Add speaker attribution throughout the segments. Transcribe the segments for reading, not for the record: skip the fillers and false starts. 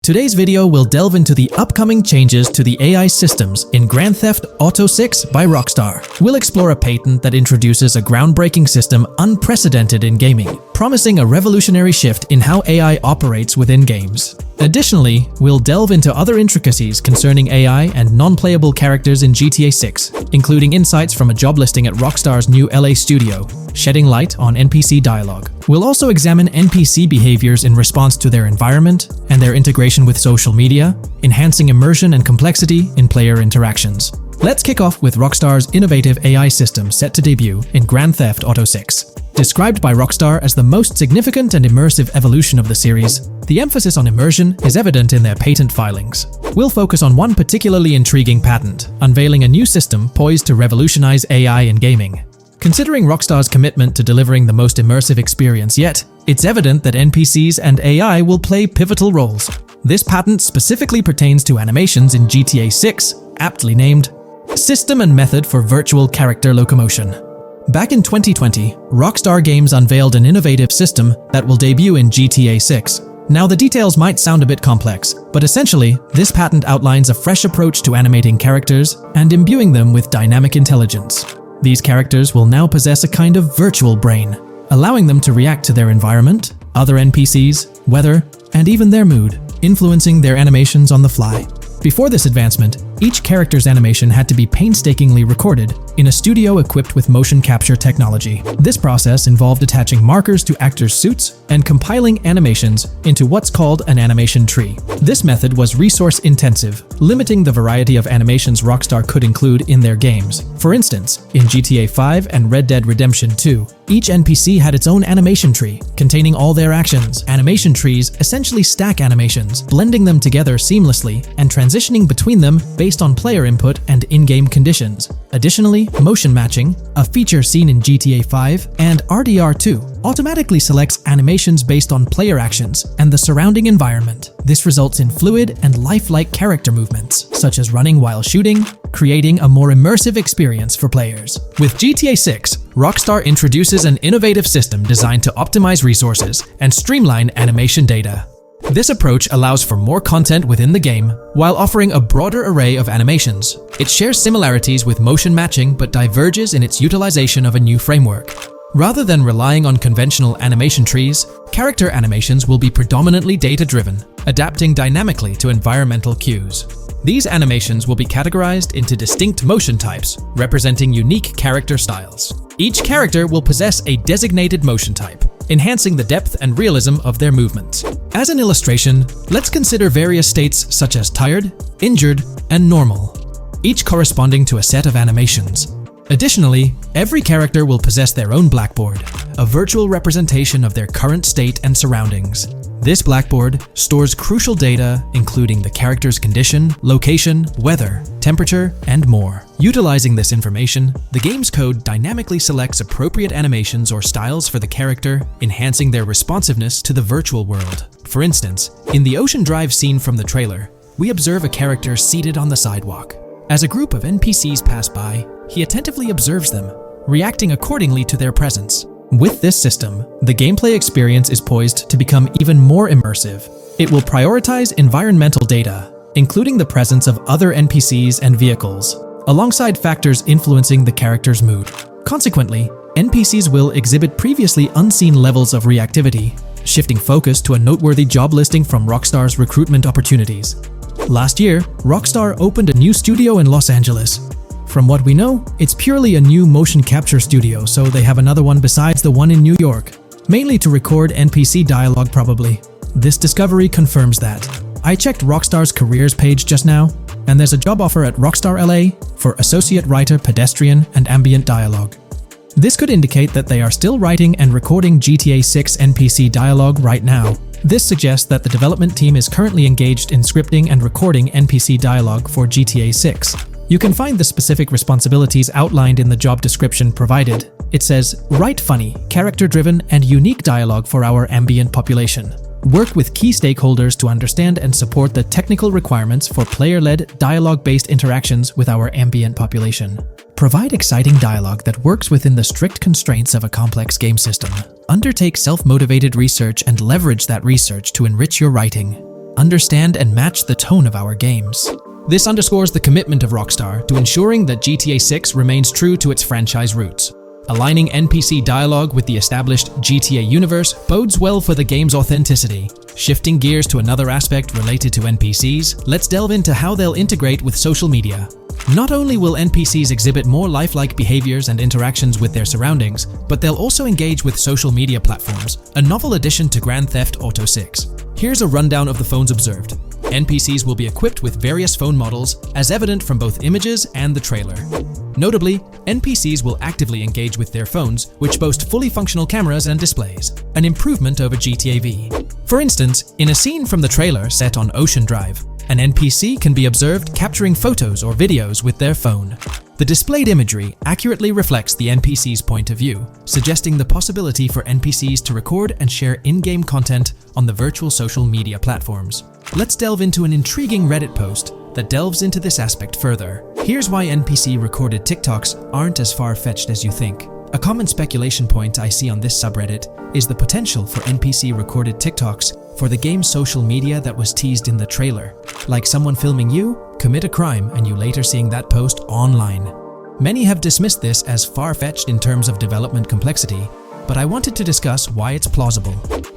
Speaker 1: Today's video will delve into the upcoming changes to the AI systems in Grand Theft Auto 6 by Rockstar. We'll explore a patent that introduces a groundbreaking system unprecedented in gaming, promising a revolutionary shift in how AI operates within games. Additionally, we'll delve into other intricacies concerning AI and non-playable characters in GTA 6, including insights from a job listing at Rockstar's new LA studio, shedding light on NPC dialogue. We'll also examine NPC behaviors in response to their environment and their integration with social media, enhancing immersion and complexity in player interactions. Let's kick off with Rockstar's innovative AI system set to debut in Grand Theft Auto 6. Described by Rockstar as the most significant and immersive evolution of the series, the emphasis on immersion is evident in their patent filings. We'll focus on one particularly intriguing patent, unveiling a new system poised to revolutionize AI in gaming. Considering Rockstar's commitment to delivering the most immersive experience yet, it's evident that NPCs and AI will play pivotal roles. This patent specifically pertains to animations in GTA 6, aptly named System and Method for Virtual Character Locomotion. Back in 2020, Rockstar Games unveiled an innovative system that will debut in GTA 6. Now, the details might sound a bit complex, but essentially, this patent outlines a fresh approach to animating characters and imbuing them with dynamic intelligence. These characters will now possess a kind of virtual brain, allowing them to react to their environment, other NPCs, weather, and even their mood, influencing their animations on the fly. Before this advancement, each character's animation had to be painstakingly recorded in a studio equipped with motion capture technology. This process involved attaching markers to actors' suits and compiling animations into what's called an animation tree. This method was resource-intensive, limiting the variety of animations Rockstar could include in their games. For instance, in GTA 5 and Red Dead Redemption 2, each NPC had its own animation tree, containing all their actions. Animation trees essentially stack animations, blending them together seamlessly and transitioning between them based on player input and in-game conditions. Additionally, motion matching, a feature seen in GTA 5 and RDR2, automatically selects animations based on player actions and the surrounding environment. This results in fluid and lifelike character movements, such as running while shooting, creating a more immersive experience for players. With GTA 6, Rockstar introduces an innovative system designed to optimize resources and streamline animation data. This approach allows for more content within the game while offering a broader array of animations. It shares similarities with motion matching but diverges in its utilization of a new framework. Rather than relying on conventional animation trees, character animations will be predominantly data-driven, adapting dynamically to environmental cues. These animations will be categorized into distinct motion types, representing unique character styles. Each character will possess a designated motion type, enhancing the depth and realism of their movements. As an illustration, let's consider various states such as tired, injured, and normal, each corresponding to a set of animations. Additionally, every character will possess their own blackboard, a virtual representation of their current state and surroundings. This blackboard stores crucial data including the character's condition, location, weather, temperature, and more. Utilizing this information, the game's code dynamically selects appropriate animations or styles for the character, enhancing their responsiveness to the virtual world. For instance, in the Ocean Drive scene from the trailer, we observe a character seated on the sidewalk. As a group of NPCs pass by, he attentively observes them, reacting accordingly to their presence. With this system, the gameplay experience is poised to become even more immersive. It will prioritize environmental data, including the presence of other NPCs and vehicles, alongside factors influencing the character's mood. Consequently, NPCs will exhibit previously unseen levels of reactivity, shifting focus to a noteworthy job listing from Rockstar's recruitment opportunities. Last year, Rockstar opened a new studio in Los Angeles. From what we know, it's purely a new motion capture studio, so they have another one besides the one in New York, mainly to record NPC dialogue probably. This discovery confirms that. I checked Rockstar's careers page just now, and there's a job offer at Rockstar LA for Associate Writer Pedestrian and Ambient Dialogue. This could indicate that they are still writing and recording GTA 6 NPC dialogue right now. This suggests that the development team is currently engaged in scripting and recording NPC dialogue for GTA 6. You can find the specific responsibilities outlined in the job description provided. It says, write funny, character-driven, and unique dialogue for our ambient population. Work with key stakeholders to understand and support the technical requirements for player-led, dialogue-based interactions with our ambient population. Provide exciting dialogue that works within the strict constraints of a complex game system. Undertake self-motivated research and leverage that research to enrich your writing. understand and match the tone of our games. This underscores the commitment of Rockstar to ensuring that GTA 6 remains true to its franchise roots. Aligning NPC dialogue with the established GTA universe bodes well for the game's authenticity. Shifting gears to another aspect related to NPCs, let's delve into how they'll integrate with social media. Not only will NPCs exhibit more lifelike behaviors and interactions with their surroundings, but they'll also engage with social media platforms, a novel addition to Grand Theft Auto 6. Here's a rundown of the phones observed. NPCs will be equipped with various phone models, as evident from both images and the trailer. Notably, NPCs will actively engage with their phones, which boast fully functional cameras and displays, an improvement over GTA V. For instance, in a scene from the trailer set on Ocean Drive, an NPC can be observed capturing photos or videos with their phone. The displayed imagery accurately reflects the NPC's point of view, suggesting the possibility for NPCs to record and share in-game content on the virtual social media platforms. Let's delve into an intriguing Reddit post that delves into this aspect further. Here's why NPC-recorded TikToks aren't as far-fetched as you think. A common speculation point I see on this subreddit is the potential for NPC-recorded TikToks for the game's social media that was teased in the trailer, like someone filming you commit a crime and you later seeing that post online. Many have dismissed this as far-fetched in terms of development complexity, but I wanted to discuss why it's plausible.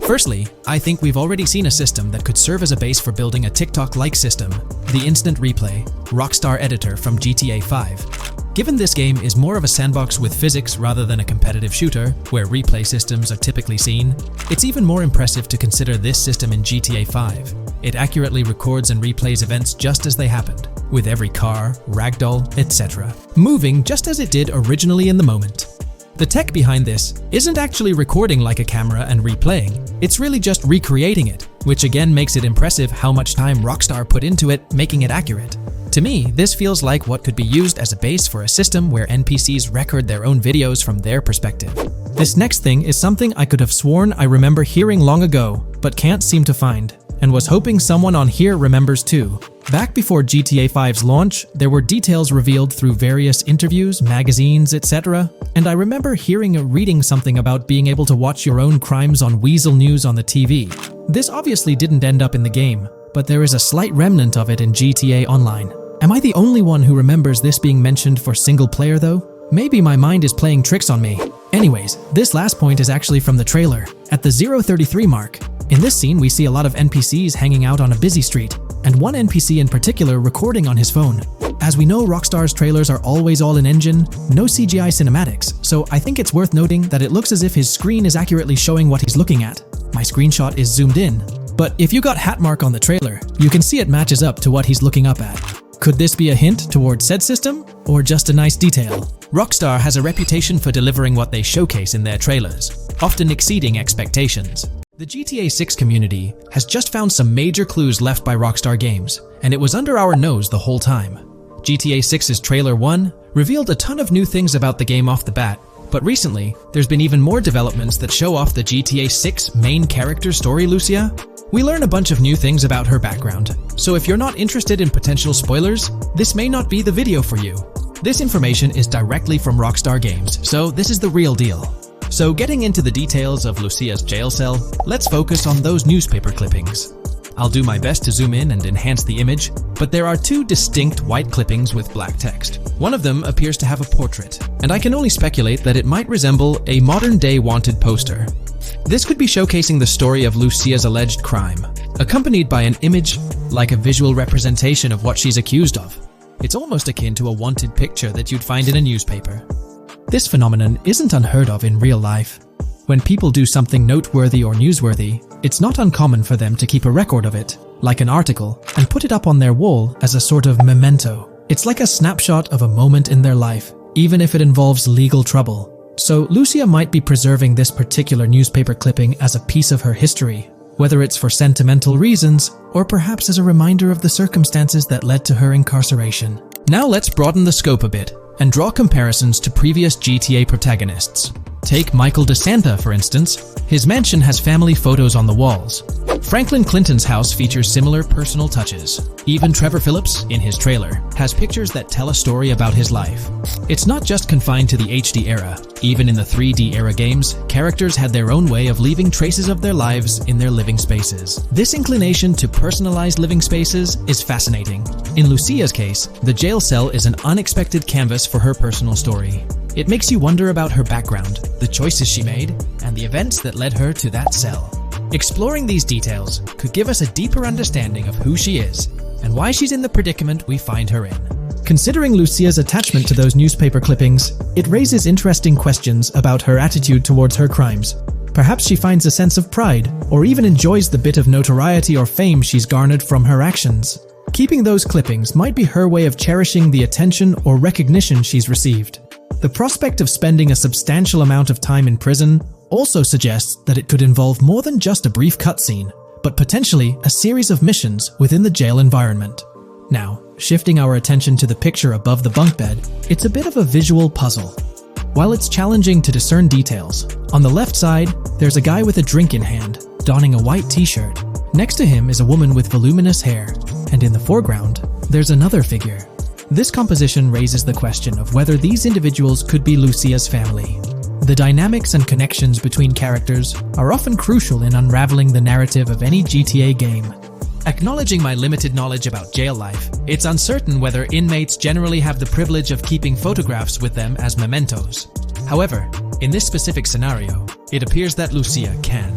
Speaker 1: Firstly, I think we've already seen a system that could serve as a base for building a TikTok-like system, the Instant Replay, Rockstar editor from GTA 5. Given this game is more of a sandbox with physics rather than a competitive shooter, where replay systems are typically seen, it's even more impressive to consider this system in GTA 5. It accurately records and replays events just as they happened, with every car, ragdoll, etc., moving just as it did originally in the moment. The tech behind this isn't actually recording like a camera and replaying, it's really just recreating it, which again makes it impressive how much time Rockstar put into it, making it accurate. To me, this feels like what could be used as a base for a system where NPCs record their own videos from their perspective. This next thing is something I could have sworn I remember hearing long ago, but can't seem to find, and was hoping someone on here remembers too. Back before GTA 5's launch, there were details revealed through various interviews, magazines, etc., and I remember hearing or reading something about being able to watch your own crimes on Weasel News on the TV. This obviously didn't end up in the game, but there is a slight remnant of it in GTA Online. Am I the only one who remembers this being mentioned for single player though? Maybe my mind is playing tricks on me. Anyways, this last point is actually from the trailer, at the 0:33 mark. In this scene, we see a lot of NPCs hanging out on a busy street, and one NPC in particular recording on his phone. As we know, Rockstar's trailers are always all in engine, no CGI cinematics, so I think it's worth noting that it looks as if his screen is accurately showing what he's looking at. My screenshot is zoomed in, but if you got Hatmark on the trailer, you can see it matches up to what he's looking up at. Could this be a hint towards said system, or just a nice detail? Rockstar has a reputation for delivering what they showcase in their trailers, often exceeding expectations. The GTA 6 community has just found some major clues left by Rockstar Games, and it was under our nose the whole time. GTA 6's Trailer 1 revealed a ton of new things about the game off the bat, but recently, there's been even more developments that show off the GTA 6 main character story, Lucia. We learn a bunch of new things about her background, so if you're not interested in potential spoilers, this may not be the video for you. This information is directly from Rockstar Games, so this is the real deal. So getting into the details of Lucia's jail cell, let's focus on those newspaper clippings. I'll do my best to zoom in and enhance the image, but there are two distinct white clippings with black text. One of them appears to have a portrait, and I can only speculate that it might resemble a modern-day wanted poster. This could be showcasing the story of Lucia's alleged crime, accompanied by an image like a visual representation of what she's accused of. It's almost akin to a wanted picture that you'd find in a newspaper. This phenomenon isn't unheard of in real life. When people do something noteworthy or newsworthy, it's not uncommon for them to keep a record of it, like an article, and put it up on their wall as a sort of memento. It's like a snapshot of a moment in their life, even if it involves legal trouble. So Lucia might be preserving this particular newspaper clipping as a piece of her history, whether it's for sentimental reasons or perhaps as a reminder of the circumstances that led to her incarceration. Now let's broaden the scope a bit and draw comparisons to previous GTA protagonists. Take Michael DeSanta, for instance. His mansion has family photos on the walls. Franklin Clinton's house features similar personal touches. Even Trevor Phillips, in his trailer, has pictures that tell a story about his life. It's not just confined to the HD era. Even in the 3D era games, characters had their own way of leaving traces of their lives in their living spaces. This inclination to personalized living spaces is fascinating. In Lucia's case, the jail cell is an unexpected canvas for her personal story. It makes you wonder about her background, the choices she made, and the events that led her to that cell. Exploring these details could give us a deeper understanding of who she is and why she's in the predicament we find her in. Considering Lucia's attachment to those newspaper clippings, it raises interesting questions about her attitude towards her crimes. Perhaps she finds a sense of pride, or even enjoys the bit of notoriety or fame she's garnered from her actions. Keeping those clippings might be her way of cherishing the attention or recognition she's received. The prospect of spending a substantial amount of time in prison also suggests that it could involve more than just a brief cutscene, but potentially a series of missions within the jail environment. Now, shifting our attention to the picture above the bunk bed, it's a bit of a visual puzzle. While it's challenging to discern details, on the left side, there's a guy with a drink in hand, donning a white t-shirt. Next to him is a woman with voluminous hair, and in the foreground, there's another figure. This composition raises the question of whether these individuals could be Lucia's family. The dynamics and connections between characters are often crucial in unraveling the narrative of any GTA game. Acknowledging my limited knowledge about jail life, it's uncertain whether inmates generally have the privilege of keeping photographs with them as mementos. However, in this specific scenario, it appears that Lucia can.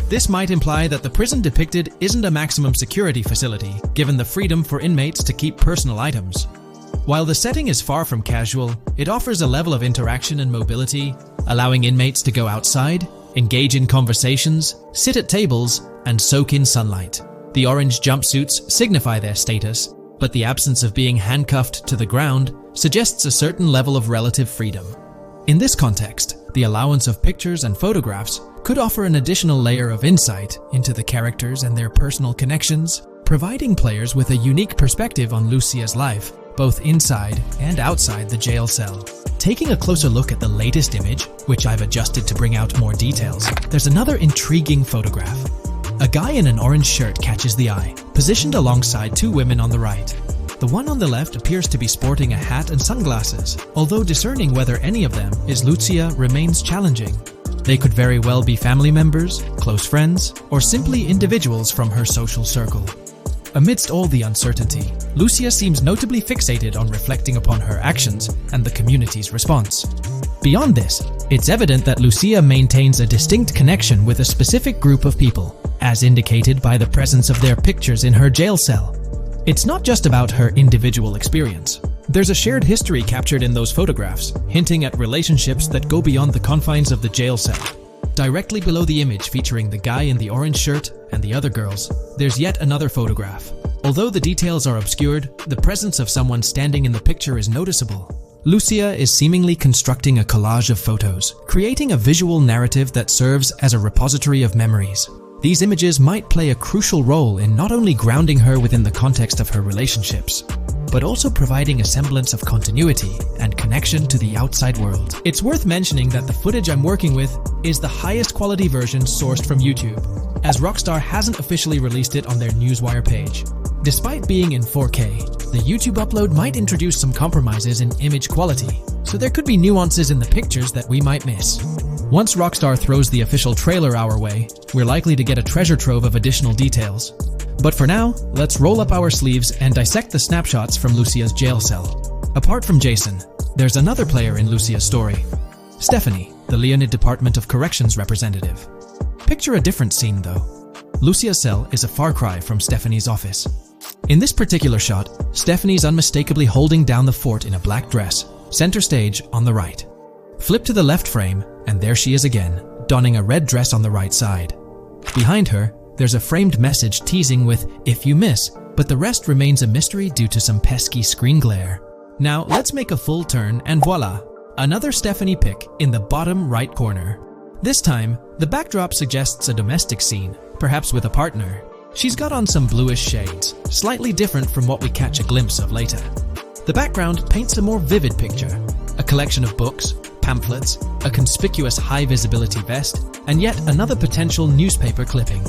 Speaker 1: This might imply that the prison depicted isn't a maximum security facility, given the freedom for inmates to keep personal items. While the setting is far from casual, it offers a level of interaction and mobility, allowing inmates to go outside, engage in conversations, sit at tables, and soak in sunlight. The orange jumpsuits signify their status, but the absence of being handcuffed to the ground suggests a certain level of relative freedom. In this context, the allowance of pictures and photographs could offer an additional layer of insight into the characters and their personal connections, providing players with a unique perspective on Lucia's life, both inside and outside the jail cell. Taking a closer look at the latest image, which I've adjusted to bring out more details, there's another intriguing photograph. A guy in an orange shirt catches the eye, positioned alongside two women on the right. The one on the left appears to be sporting a hat and sunglasses, although discerning whether any of them is Lucia remains challenging. They could very well be family members, close friends, or simply individuals from her social circle. Amidst all the uncertainty, Lucia seems notably fixated on reflecting upon her actions and the community's response. Beyond this, it's evident that Lucia maintains a distinct connection with a specific group of people, as indicated by the presence of their pictures in her jail cell. It's not just about her individual experience. There's a shared history captured in those photographs, hinting at relationships that go beyond the confines of the jail cell. Directly below the image featuring the guy in the orange shirt and the other girls, there's yet another photograph. Although the details are obscured, the presence of someone standing in the picture is noticeable. Lucia is seemingly constructing a collage of photos, creating a visual narrative that serves as a repository of memories. These images might play a crucial role in not only grounding her within the context of her relationships, but also providing a semblance of continuity and connection to the outside world. It's worth mentioning that the footage I'm working with is the highest quality version sourced from YouTube, as Rockstar hasn't officially released it on their Newswire page. Despite being in 4K, the YouTube upload might introduce some compromises in image quality, so there could be nuances in the pictures that we might miss. Once Rockstar throws the official trailer our way, we're likely to get a treasure trove of additional details. But for now, let's roll up our sleeves and dissect the snapshots from Lucia's jail cell. Apart from Jason, there's another player in Lucia's story. Stephanie, the Leonid Department of Corrections representative. Picture a different scene though. Lucia's cell is a far cry from Stephanie's office. In this particular shot, Stephanie's unmistakably holding down the fort in a black dress, center stage on the right. Flip to the left frame, and there she is again, donning a red dress on the right side. Behind her, there's a framed message teasing with "if you miss," but the rest remains a mystery due to some pesky screen glare. Now let's make a full turn and voila, another Stephanie pic in the bottom right corner. This time, the backdrop suggests a domestic scene, perhaps with a partner. She's got on some bluish shades, slightly different from what we catch a glimpse of later. The background paints a more vivid picture, a collection of books, pamphlets, a conspicuous high-visibility vest, and yet another potential newspaper clipping.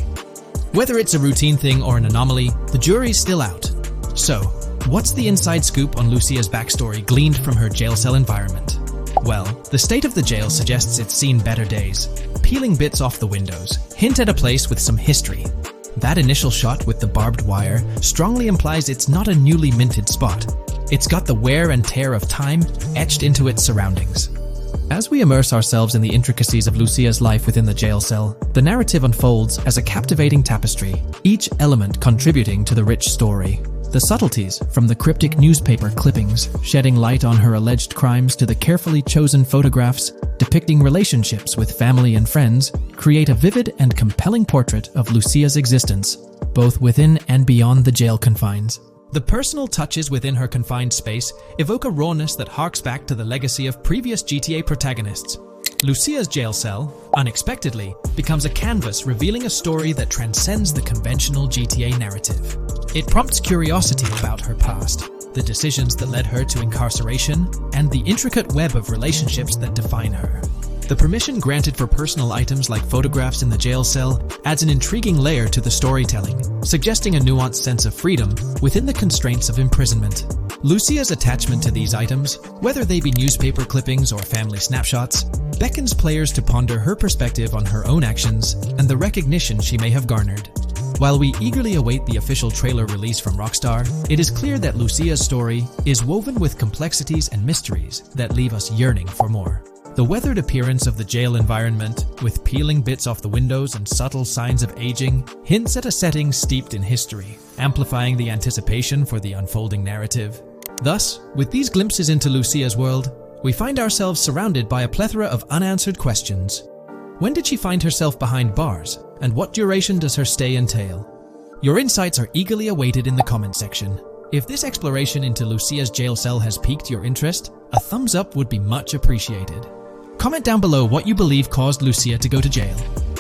Speaker 1: Whether it's a routine thing or an anomaly, the jury's still out. So, what's the inside scoop on Lucia's backstory gleaned from her jail cell environment? Well, the state of the jail suggests it's seen better days. Peeling bits off the windows hint at a place with some history. That initial shot with the barbed wire strongly implies it's not a newly minted spot. It's got the wear and tear of time etched into its surroundings. As we immerse ourselves in the intricacies of Lucia's life within the jail cell, the narrative unfolds as a captivating tapestry, each element contributing to the rich story. The subtleties, from the cryptic newspaper clippings shedding light on her alleged crimes to the carefully chosen photographs depicting relationships with family and friends, create a vivid and compelling portrait of Lucia's existence, both within and beyond the jail confines. The personal touches within her confined space evoke a rawness that harks back to the legacy of previous GTA protagonists. Lucia's jail cell, unexpectedly, becomes a canvas revealing a story that transcends the conventional GTA narrative. It prompts curiosity about her past, the decisions that led her to incarceration, and the intricate web of relationships that define her. The permission granted for personal items like photographs in the jail cell adds an intriguing layer to the storytelling, suggesting a nuanced sense of freedom within the constraints of imprisonment. Lucia's attachment to these items, whether they be newspaper clippings or family snapshots, beckons players to ponder her perspective on her own actions and the recognition she may have garnered. While we eagerly await the official trailer release from Rockstar, it is clear that Lucia's story is woven with complexities and mysteries that leave us yearning for more. The weathered appearance of the jail environment, with peeling bits off the windows and subtle signs of aging, hints at a setting steeped in history, amplifying the anticipation for the unfolding narrative. Thus, with these glimpses into Lucia's world, we find ourselves surrounded by a plethora of unanswered questions. When did she find herself behind bars, and what duration does her stay entail? Your insights are eagerly awaited in the comment section. If this exploration into Lucia's jail cell has piqued your interest, a thumbs up would be much appreciated. Comment down below what you believe caused Lucia to go to jail.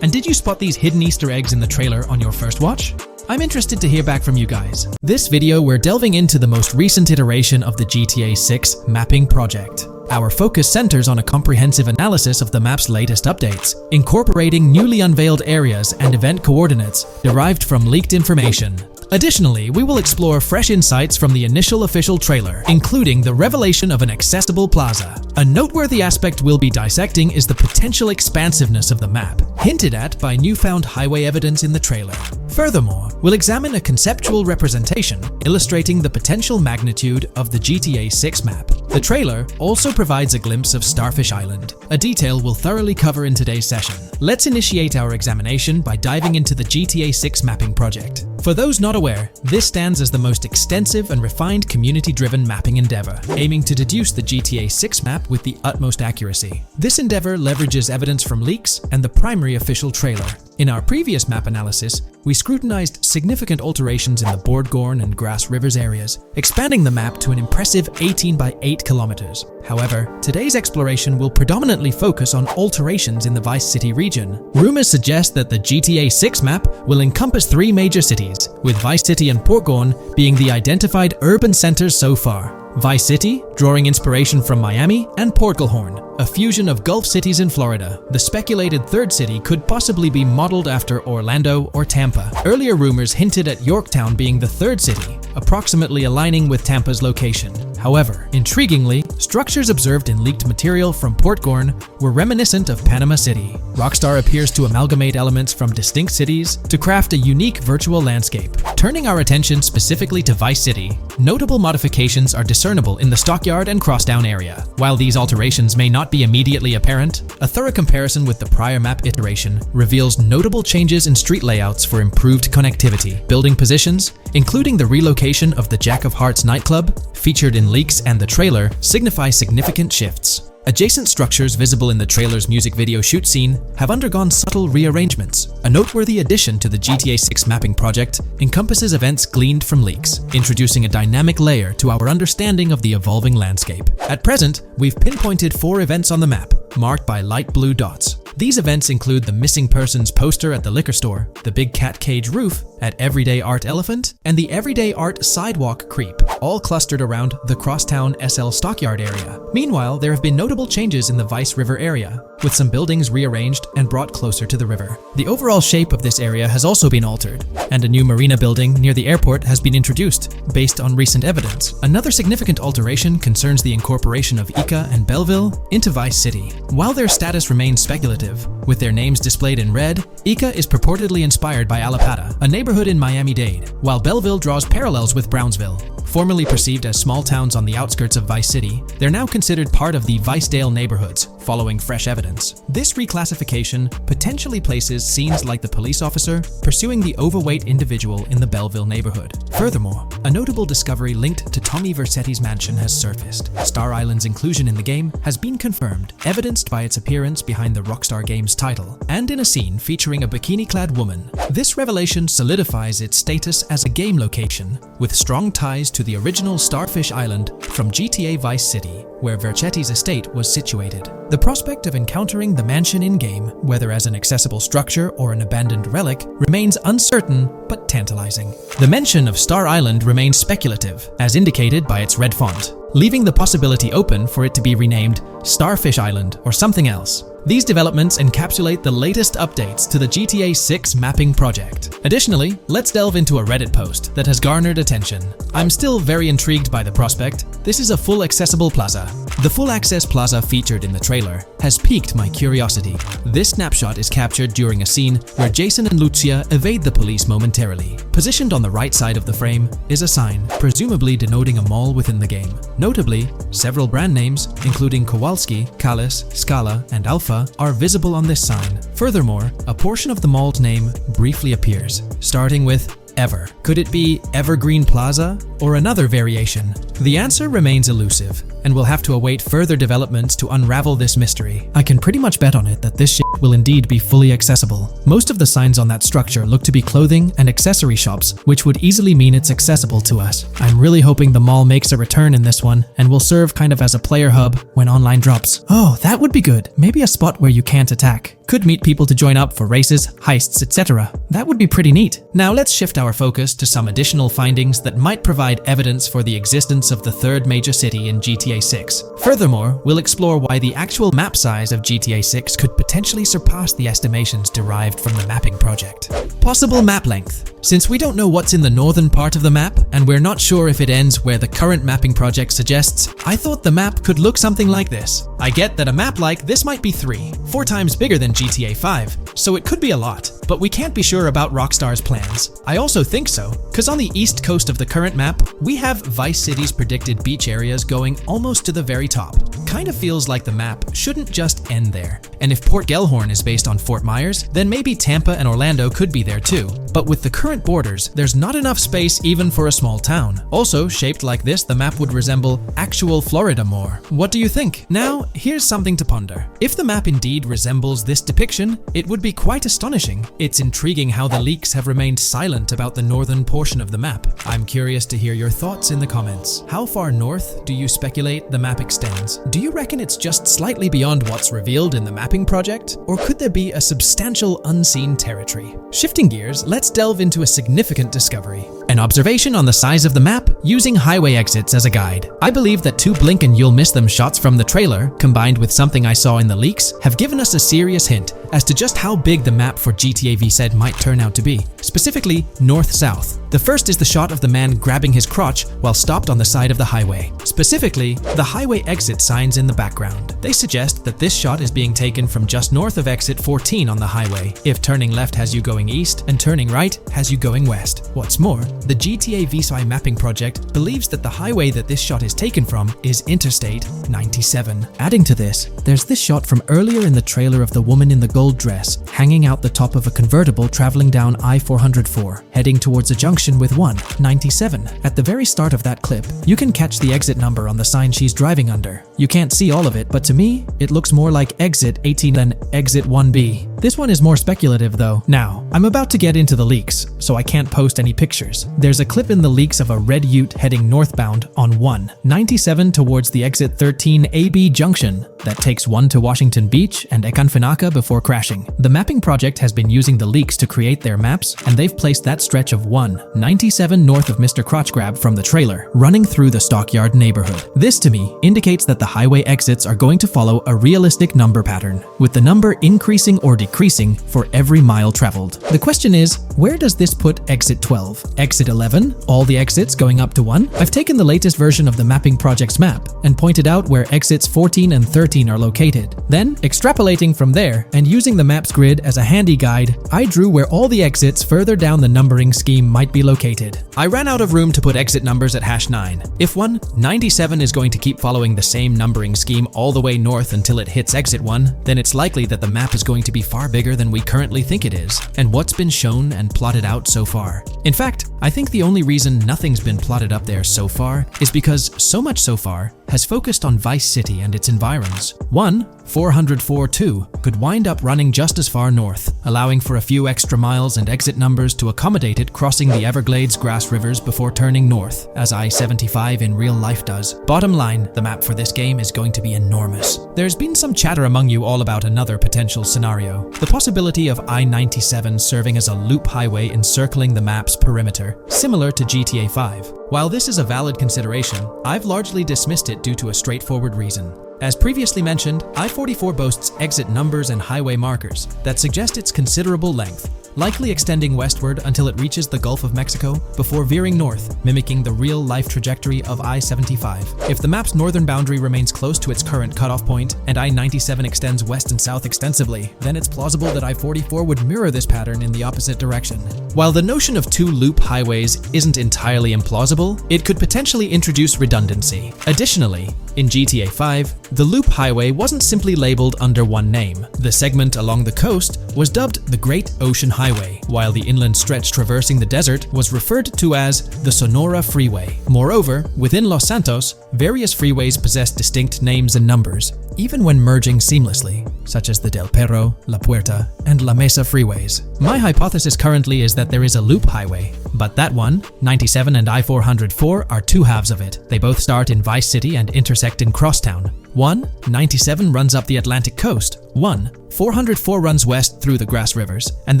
Speaker 1: And did you spot these hidden Easter eggs in the trailer on your first watch? I'm interested to hear back from you guys. This video, we're delving into the most recent iteration of the GTA 6 mapping project. Our focus centers on a comprehensive analysis of the map's latest updates, incorporating newly unveiled areas and event coordinates derived from leaked information. Additionally, we will explore fresh insights from the initial official trailer, including the revelation of an accessible plaza. A noteworthy aspect we'll be dissecting is the potential expansiveness of the map, hinted at by newfound highway evidence in the trailer. Furthermore, we'll examine a conceptual representation illustrating the potential magnitude of the GTA 6 map. The trailer also provides a glimpse of Starfish Island, a detail we'll thoroughly cover in today's session. Let's initiate our examination by diving into the GTA 6 mapping project. For those not aware, this stands as the most extensive and refined community-driven mapping endeavor, aiming to deduce the GTA 6 map with the utmost accuracy. This endeavor leverages evidence from leaks and the primary official trailer. In our previous map analysis, we scrutinized significant alterations in the Boardgorn and Grass Rivers areas, expanding the map to an impressive 18 by 8 kilometers. However, today's exploration will predominantly focus on alterations in the Vice City region. Rumors suggest that the GTA 6 map will encompass 3 major cities, with Vice City and Portgorn being the identified urban centers so far. Vice City, drawing inspiration from Miami, and Portgorn, a fusion of Gulf cities in Florida. The speculated third city could possibly be modeled after Orlando or Tampa. Earlier rumors hinted at Yorktown being the third city, approximately aligning with Tampa's location. However, intriguingly, structures observed in leaked material from Portgorn were reminiscent of Panama City. Rockstar appears to amalgamate elements from distinct cities to craft a unique virtual landscape. Turning our attention specifically to Vice City, notable modifications are discernible in the Stockyard and Crosstown area. While these alterations may not be immediately apparent, a thorough comparison with the prior map iteration reveals notable changes in street layouts for improved connectivity. Building positions, including the relocation of the Jack of Hearts nightclub, featured in leaks and the trailer, signify significant shifts. Adjacent structures visible in the trailer's music video shoot scene have undergone subtle rearrangements. A noteworthy addition to the GTA 6 mapping project encompasses events gleaned from leaks, introducing a dynamic layer to our understanding of the evolving landscape. At present, we've pinpointed 4 events on the map, marked by light blue dots. These events include the missing persons poster at the liquor store, the big cat cage roof at Everyday Art Elephant, and the Everyday Art sidewalk creep. all clustered around the Crosstown SL Stockyard area. Meanwhile, there have been notable changes in the Vice River area, with some buildings rearranged and brought closer to the river. The overall shape of this area has also been altered, and a new marina building near the airport has been introduced, based on recent evidence. Another significant alteration concerns the incorporation of Ica and Belleville into Vice City. While their status remains speculative, with their names displayed in red, Ica is purportedly inspired by Allapattah, a neighborhood in Miami-Dade, while Belleville draws parallels with Brownsville. Formerly perceived as small towns on the outskirts of Vice City, they're now considered part of the Vicedale neighborhoods, following fresh evidence. This reclassification potentially places scenes like the police officer pursuing the overweight individual in the Belleville neighborhood. Furthermore, a notable discovery linked to Tommy Vercetti's mansion has surfaced. Star Island's inclusion in the game has been confirmed, evidenced by its appearance behind the Rockstar Games title, and in a scene featuring a bikini-clad woman. This revelation solidifies its status as a game location, with strong ties to the original Starfish Island from GTA Vice City, where Vercetti's estate was situated. The prospect of encountering the mansion in-game, whether as an accessible structure or an abandoned relic, remains uncertain but tantalizing. The mention of Star Island remains speculative, as indicated by its red font, leaving the possibility open for it to be renamed Starfish Island or something else. These developments encapsulate the latest updates to the GTA 6 mapping project. Additionally, let's delve into a Reddit post that has garnered attention. I'm still very intrigued by the prospect. This is a full accessible plaza. The full access plaza featured in the trailer has piqued my curiosity. This snapshot is captured during a scene where Jason and Lucia evade the police momentarily. Positioned on the right side of the frame is a sign, presumably denoting a mall within the game. Notably, several brand names, including Kowalski, Callis, Scala, and Alpha, are visible on this sign. Furthermore, a portion of the mall's name briefly appears, starting with Ever. Could it be Evergreen Plaza or another variation? The answer remains elusive, and we'll have to await further developments to unravel this mystery. I can pretty much bet on it that this shit will indeed be fully accessible. Most of the signs on that structure look to be clothing and accessory shops, which would easily mean it's accessible to us. I'm really hoping the mall makes a return in this one and will serve kind of as a player hub when online drops. Oh, that would be good. Maybe a spot where you can't attack. Could meet people to join up for races, heists, etc. That would be pretty neat. Now let's shift our focus to some additional findings that might provide evidence for the existence of the third major city in GTA 6. Furthermore, we'll explore why the actual map size of GTA 6 could potentially surpass the estimations derived from the mapping project. Possible map length. Since we don't know what's in the northern part of the map, and we're not sure if it ends where the current mapping project suggests, I thought the map could look something like this. I get that a map like this might be 4 times bigger than GTA 5, so it could be a lot, but we can't be sure about Rockstar's plans. I also think so, cause on the east coast of the current map, we have Vice City's predicted beach areas going almost to the very top. Kinda feels like the map shouldn't just end there. And if Port Gellhorn is based on Fort Myers, then maybe Tampa and Orlando could be there too. But with the current borders, there's not enough space even for a small town. Also, shaped like this, the map would resemble actual Florida more. What do you think? Now, here's something to ponder. If the map indeed resembles this depiction, it would be quite astonishing. It's intriguing how the leaks have remained silent about the northern portion of the map. I'm curious to hear your thoughts in the comments. How far north do you speculate the map extends? Do you reckon it's just slightly beyond what's revealed in the mapping project? Or could there be a substantial unseen territory? Shifting gears, let's delve into a significant discovery. An observation on the size of the map using highway exits as a guide. I believe that 2 blink and you'll miss them shots from the trailer, combined with something I saw in the leaks, have given us a serious hint as to just how big the map for GTA VZ might turn out to be. Specifically, north-south. The first is the shot of the man grabbing his crotch while stopped on the side of the highway. Specifically, the highway exit signs in the background. They suggest that this shot is being taken from just north of exit 14 on the highway, if turning left has you going east and turning right has you going west. What's more, the GTA VSI mapping project believes that the highway that this shot is taken from is Interstate 97. Adding to this, there's this shot from earlier in the trailer of the woman in the gold dress hanging out the top of a convertible traveling down I-404, heading towards a junction with 197. At the very start of that clip, you can catch the exit number on the sign she's driving under. You can't see all of it, but to me, it looks more like exit 18 than exit 1B. This one is more speculative though. Now, I'm about to get into the leaks, so I can't post any pictures. There's a clip in the leaks of a red ute heading northbound on 197 towards the exit 13 AB junction that takes 1 to Washington Beach and Ekanfinaka before crashing. The mapping project has been using the leaks to create their maps, and they've placed that stretch of 197 north of Mr. Crotchgrab from the trailer, running through the Stockyard neighborhood. This to me indicates that the highway exits are going to follow a realistic number pattern, with the number increasing or decreasing for every mile traveled. The question is, where does this put exit 12? Exit 11? All the exits going up to 1? I've taken the latest version of the mapping project's map and pointed out where exits 14 and 13 are located. Then, extrapolating from there and using the map's grid as a handy guide, I drew where all the exits further down the numbering scheme might be located. I ran out of room to put exit numbers at #9. If 197 is going to keep following the same numbering scheme all the way north until it hits exit 1, then it's likely that the map is going to be far bigger than we currently think it is, and what's been shown and plotted out so far. In fact, I think the only reason nothing's been plotted up there so far is because so much so far has focused on Vice City and its environs. 404.2 could wind up running just as far north, allowing for a few extra miles and exit numbers to accommodate it crossing the Everglades grass rivers before turning north, as I-75 in real life does. Bottom line, the map for this game is going to be enormous. There's been some chatter among you all about another potential scenario, the possibility of I-97 serving as a loop highway encircling the map's perimeter, similar to GTA 5. While this is a valid consideration, I've largely dismissed it due to a straightforward reason. As previously mentioned, I-44 boasts exit numbers and highway markers that suggest its considerable length, likely extending westward until it reaches the Gulf of Mexico before veering north, mimicking the real-life trajectory of I-75. If the map's northern boundary remains close to its current cutoff point, and I-97 extends west and south extensively, then it's plausible that I-44 would mirror this pattern in the opposite direction. While the notion of two loop highways isn't entirely implausible, it could potentially introduce redundancy. Additionally, in GTA 5, the loop highway wasn't simply labeled under one name. The segment along the coast was dubbed the Great Ocean Highway, while the inland stretch traversing the desert was referred to as the Sonora Freeway. Moreover, within Los Santos, various freeways possess distinct names and numbers, even when merging seamlessly, such as the Del Perro, La Puerta, and La Mesa freeways. My hypothesis currently is that there is a loop highway, but that one, 97 and I-404, are two halves of it. They both start in Vice City and intersect in Crosstown. 197 runs up the Atlantic coast. 404 runs west through the Grass Rivers, and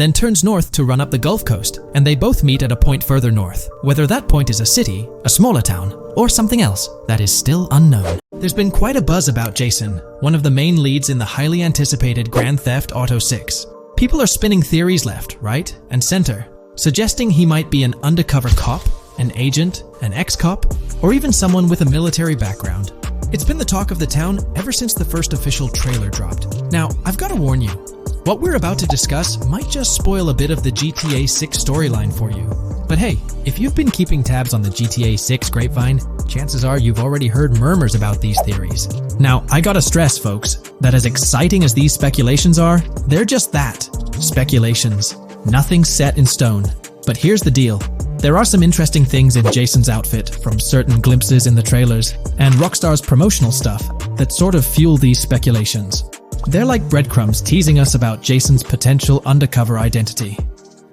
Speaker 1: then turns north to run up the Gulf Coast, and they both meet at a point further north. Whether that point is a city, a smaller town, or something else, that is still unknown. There's been quite a buzz about Jason, one of the main leads in the highly anticipated Grand Theft Auto 6. People are spinning theories left, right, and center, suggesting he might be an undercover cop, an agent, an ex-cop, or even someone with a military background. It's been the talk of the town ever since the first official trailer dropped. Now, I've got to warn you, what we're about to discuss might just spoil a bit of the GTA 6 storyline for you. But hey, if you've been keeping tabs on the GTA 6 grapevine, chances are you've already heard murmurs about these theories. Now, I gotta stress, folks, that as exciting as these speculations are, they're just that, speculations. Nothing set in stone. But here's the deal. There are some interesting things in Jason's outfit, from certain glimpses in the trailers, and Rockstar's promotional stuff, that sort of fuel these speculations. They're like breadcrumbs teasing us about Jason's potential undercover identity.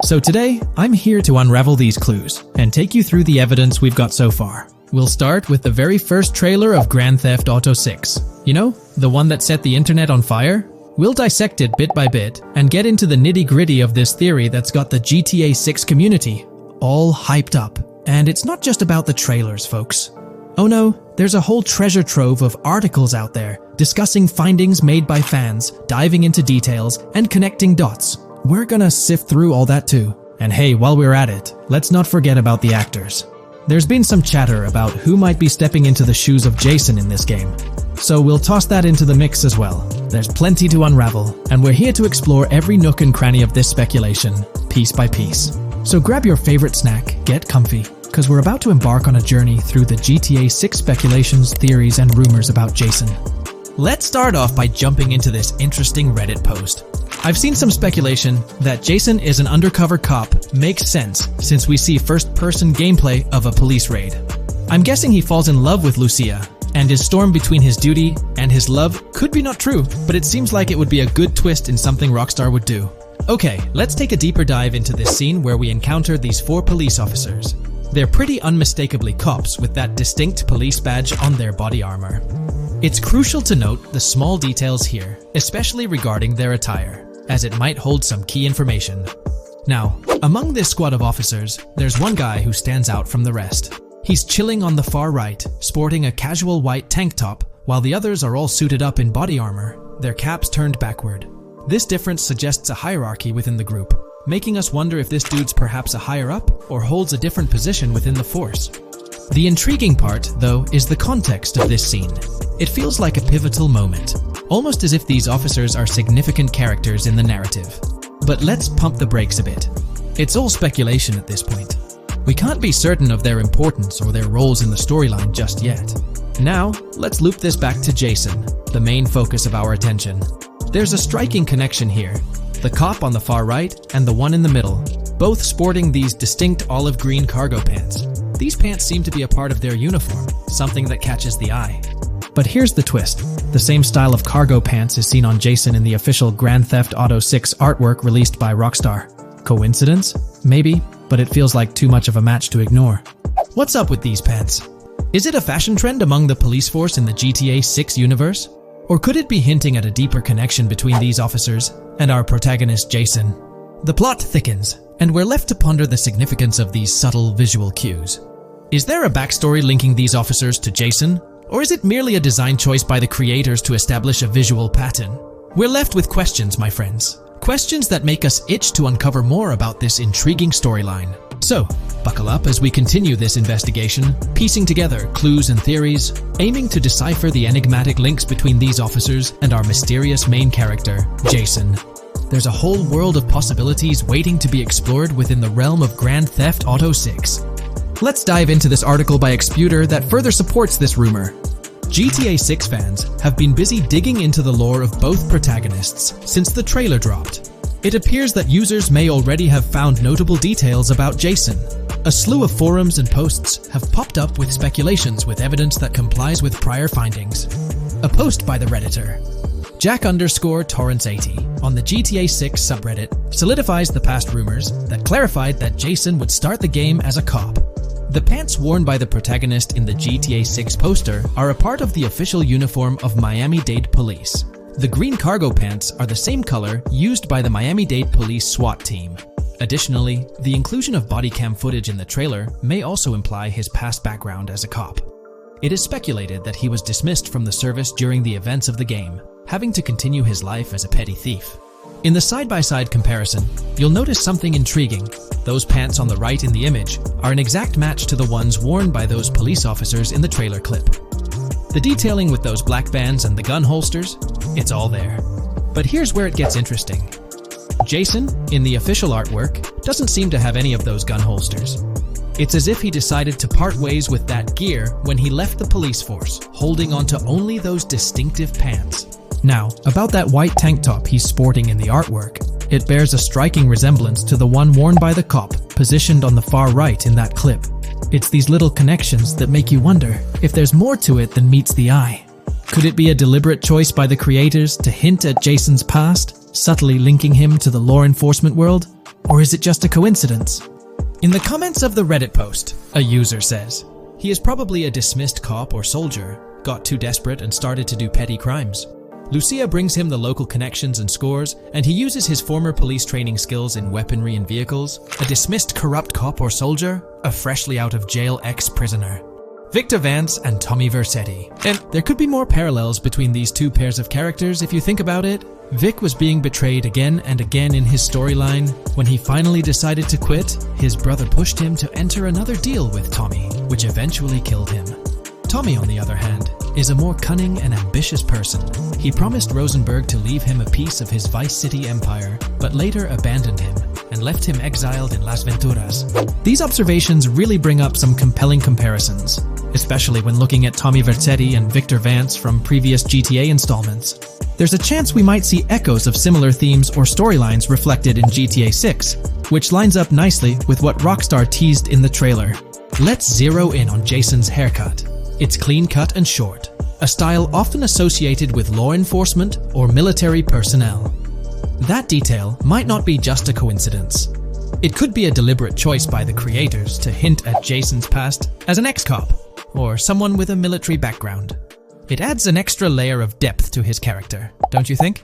Speaker 1: So today, I'm here to unravel these clues, and take you through the evidence we've got so far. We'll start with the very first trailer of Grand Theft Auto 6. You know, the one that set the internet on fire? We'll dissect it bit by bit, and get into the nitty-gritty of this theory that's got the GTA 6 community all hyped up. And it's not just about the trailers, folks. Oh no, there's a whole treasure trove of articles out there discussing findings made by fans, diving into details, and connecting dots. We're gonna sift through all that too. And hey, while we're at it, let's not forget about the actors. There's been some chatter about who might be stepping into the shoes of Jason in this game, so we'll toss that into the mix as well. There's plenty to unravel, and we're here to explore every nook and cranny of this speculation, piece by piece. So grab your favorite snack, get comfy, because we're about to embark on a journey through the GTA 6 speculations, theories, and rumors about Jason. Let's start off by jumping into this interesting Reddit post. I've seen some speculation that Jason is an undercover cop makes sense since we see first-person gameplay of a police raid. I'm guessing he falls in love with Lucia, And his storm between his duty and his love could be not true, but it seems like it would be a good twist in something Rockstar would do. Okay, let's take a deeper dive into this scene where we encounter these 4 police officers. They're pretty unmistakably cops with that distinct police badge on their body armor. It's crucial to note the small details here, especially regarding their attire, as it might hold some key information. Now, among this squad of officers, there's one guy who stands out from the rest. He's chilling on the far right, sporting a casual white tank top, while the others are all suited up in body armor, their caps turned backward. This difference suggests a hierarchy within the group, making us wonder if this dude's perhaps a higher up or holds a different position within the force. The intriguing part, though, is the context of this scene. It feels like a pivotal moment, almost as if these officers are significant characters in the narrative. But let's pump the brakes a bit. It's all speculation at this point. We can't be certain of their importance or their roles in the storyline just yet. Now, let's loop this back to Jason, the main focus of our attention. There's a striking connection here. The cop on the far right and the one in the middle, both sporting these distinct olive green cargo pants. These pants seem to be a part of their uniform, something that catches the eye. But here's the twist. The same style of cargo pants is seen on Jason in the official Grand Theft Auto 6 artwork released by Rockstar. Coincidence? Maybe, but it feels like too much of a match to ignore. What's up with these pants? Is it a fashion trend among the police force in the GTA 6 universe? Or could it be hinting at a deeper connection between these officers and our protagonist Jason? The plot thickens, and we're left to ponder the significance of these subtle visual cues. Is there a backstory linking these officers to Jason? Or is it merely a design choice by the creators to establish a visual pattern? We're left with questions, my friends. Questions that make us itch to uncover more about this intriguing storyline. So, buckle up as we continue this investigation, piecing together clues and theories, aiming to decipher the enigmatic links between these officers and our mysterious main character, Jason. There's a whole world of possibilities waiting to be explored within the realm of Grand Theft Auto 6. Let's dive into this article by Exputer that further supports this rumor. GTA 6 fans have been busy digging into the lore of both protagonists since the trailer dropped. It appears that users may already have found notable details about Jason. A slew of forums and posts have popped up with speculations with evidence that complies with prior findings. A post by the Redditor, Jack_Torrance80, on the GTA 6 subreddit solidifies the past rumors that clarified that Jason would start the game as a cop. The pants worn by the protagonist in the GTA 6 poster are a part of the official uniform of Miami-Dade Police. The green cargo pants are the same color used by the Miami-Dade Police SWAT team. Additionally, the inclusion of body cam footage in the trailer may also imply his past background as a cop. It is speculated that he was dismissed from the service during the events of the game, having to continue his life as a petty thief. In the side-by-side comparison, you'll notice something intriguing. Those pants on the right in the image are an exact match to the ones worn by those police officers in the trailer clip. The detailing with those black bands and the gun holsters, it's all there. But here's where it gets interesting. Jason, in the official artwork, doesn't seem to have any of those gun holsters. It's as if he decided to part ways with that gear when he left the police force, holding onto only those distinctive pants. Now, about that white tank top he's sporting in the artwork, it bears a striking resemblance to the one worn by the cop, positioned on the far right in that clip. It's these little connections that make you wonder if there's more to it than meets the eye. Could it be a deliberate choice by the creators to hint at Jason's past, subtly linking him to the law enforcement world? Or is it just a coincidence? In the comments of the Reddit post, a user says, he is probably a dismissed cop or soldier, got too desperate and started to do petty crimes. Lucia brings him the local connections and scores, and he uses his former police training skills in weaponry and vehicles. A dismissed corrupt cop or soldier, a freshly out of jail ex-prisoner. Victor Vance and Tommy Vercetti. And there could be more parallels between these two pairs of characters if you think about it. Vic was being betrayed again and again in his storyline. When he finally decided to quit, his brother pushed him to enter another deal with Tommy, which eventually killed him. Tommy, on the other hand, is a more cunning and ambitious person. He promised Rosenberg to leave him a piece of his Vice City empire, but later abandoned him and left him exiled in Las Venturas. These observations really bring up some compelling comparisons, especially when looking at Tommy Vercetti and Victor Vance from previous GTA installments. There's a chance we might see echoes of similar themes or storylines reflected in GTA 6, which lines up nicely with what Rockstar teased in the trailer. Let's zero in on Jason's haircut. It's clean-cut and short, a style often associated with law enforcement or military personnel. That detail might not be just a coincidence. It could be a deliberate choice by the creators to hint at Jason's past as an ex-cop or someone with a military background. It adds an extra layer of depth to his character, don't you think?